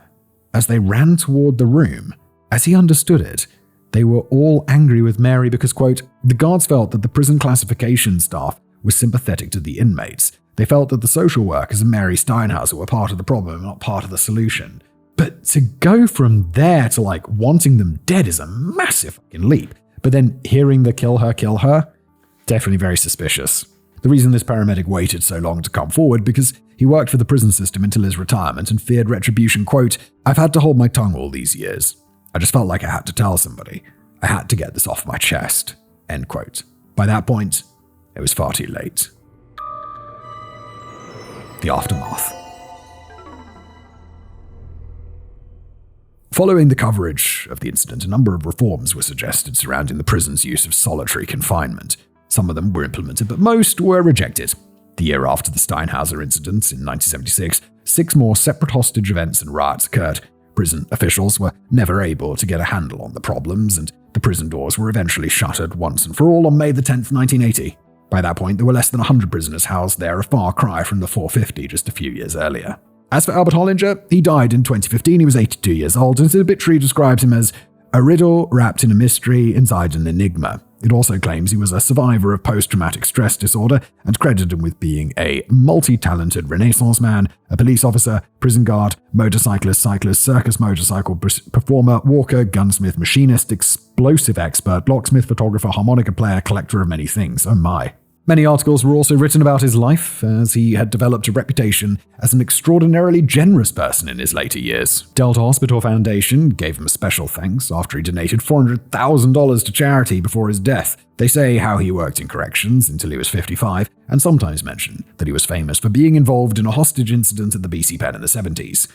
as they ran toward the room. As he understood it, they were all angry with Mary because, quote, the guards felt that the prison classification staff was sympathetic to the inmates. They felt that the social workers and Mary Steinhauser were part of the problem, not part of the solution. But to go from there to wanting them dead is a massive fucking leap. But then hearing the kill her, Definitely very suspicious. The reason this paramedic waited so long to come forward because he worked for the prison system until his retirement and feared retribution. Quote, "I've had to hold my tongue all these years. I just felt like I had to tell somebody. I had to get this off my chest." End quote. By that point, it was far too late. The aftermath. Following the coverage of the incident, a number of reforms were suggested surrounding the prison's use of solitary confinement. Some of them were implemented, but most were rejected. The year after the Steinhauser incident in 1976, 6 more separate hostage events and riots occurred. Prison officials were never able to get a handle on the problems, and the prison doors were eventually shuttered once and for all on May 10, 1980. By that point, there were less than 100 prisoners housed there, a far cry from the 450 just a few years earlier. As for Albert Hollinger, he died in 2015. He was 82 years old, and his obituary describes him as a riddle wrapped in a mystery inside an enigma. It also claims he was a survivor of post-traumatic stress disorder and credited him with being a multi-talented Renaissance man, a police officer, prison guard, motorcyclist, cyclist, circus motorcycle performer, walker, gunsmith, machinist, explosive expert, locksmith, photographer, harmonica player, collector of many things. Oh my. Many articles were also written about his life, as he had developed a reputation as an extraordinarily generous person in his later years. Delta Hospital Foundation gave him a special thanks after he donated $400,000 to charity before his death. They say how he worked in corrections until he was 55, and sometimes mention that he was famous for being involved in a hostage incident at the BC Pen in the 70s.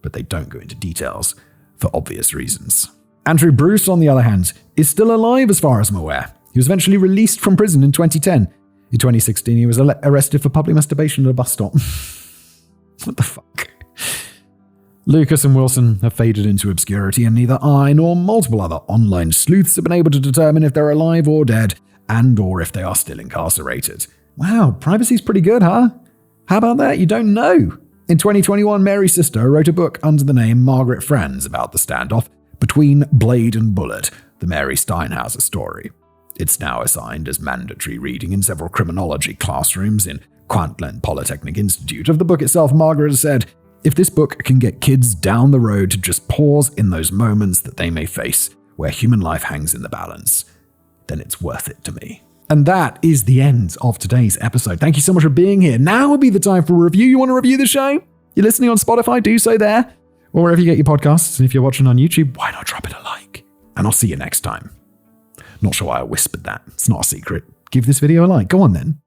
But they don't go into details, for obvious reasons. Andrew Bruce, on the other hand, is still alive as far as I'm aware. He was eventually released from prison in 2010. In 2016, he was arrested for public masturbation at a bus stop. What the fuck? Lucas and Wilson have faded into obscurity, and neither I nor multiple other online sleuths have been able to determine if they're alive or dead, and or if they are still incarcerated. Wow, privacy's pretty good, huh? How about that? You don't know. In 2021, Mary's sister wrote a book under the name Margaret Friends about the standoff between Blade and Bullet, the Mary Steinhauser story. It's now assigned as mandatory reading in several criminology classrooms in Kwantlen Polytechnic Institute. Of the book itself, Margaret has said, "If this book can get kids down the road to just pause in those moments that they may face, where human life hangs in the balance, then it's worth it to me." And that is the end of today's episode. Thank you so much for being here. Now would be the time for a review. You want to review the show? You're listening on Spotify? Do so there. Or wherever you get your podcasts. And if you're watching on YouTube, why not drop it a like? And I'll see you next time. Not sure why I whispered that. It's not a secret. Give this video a like. Go on then.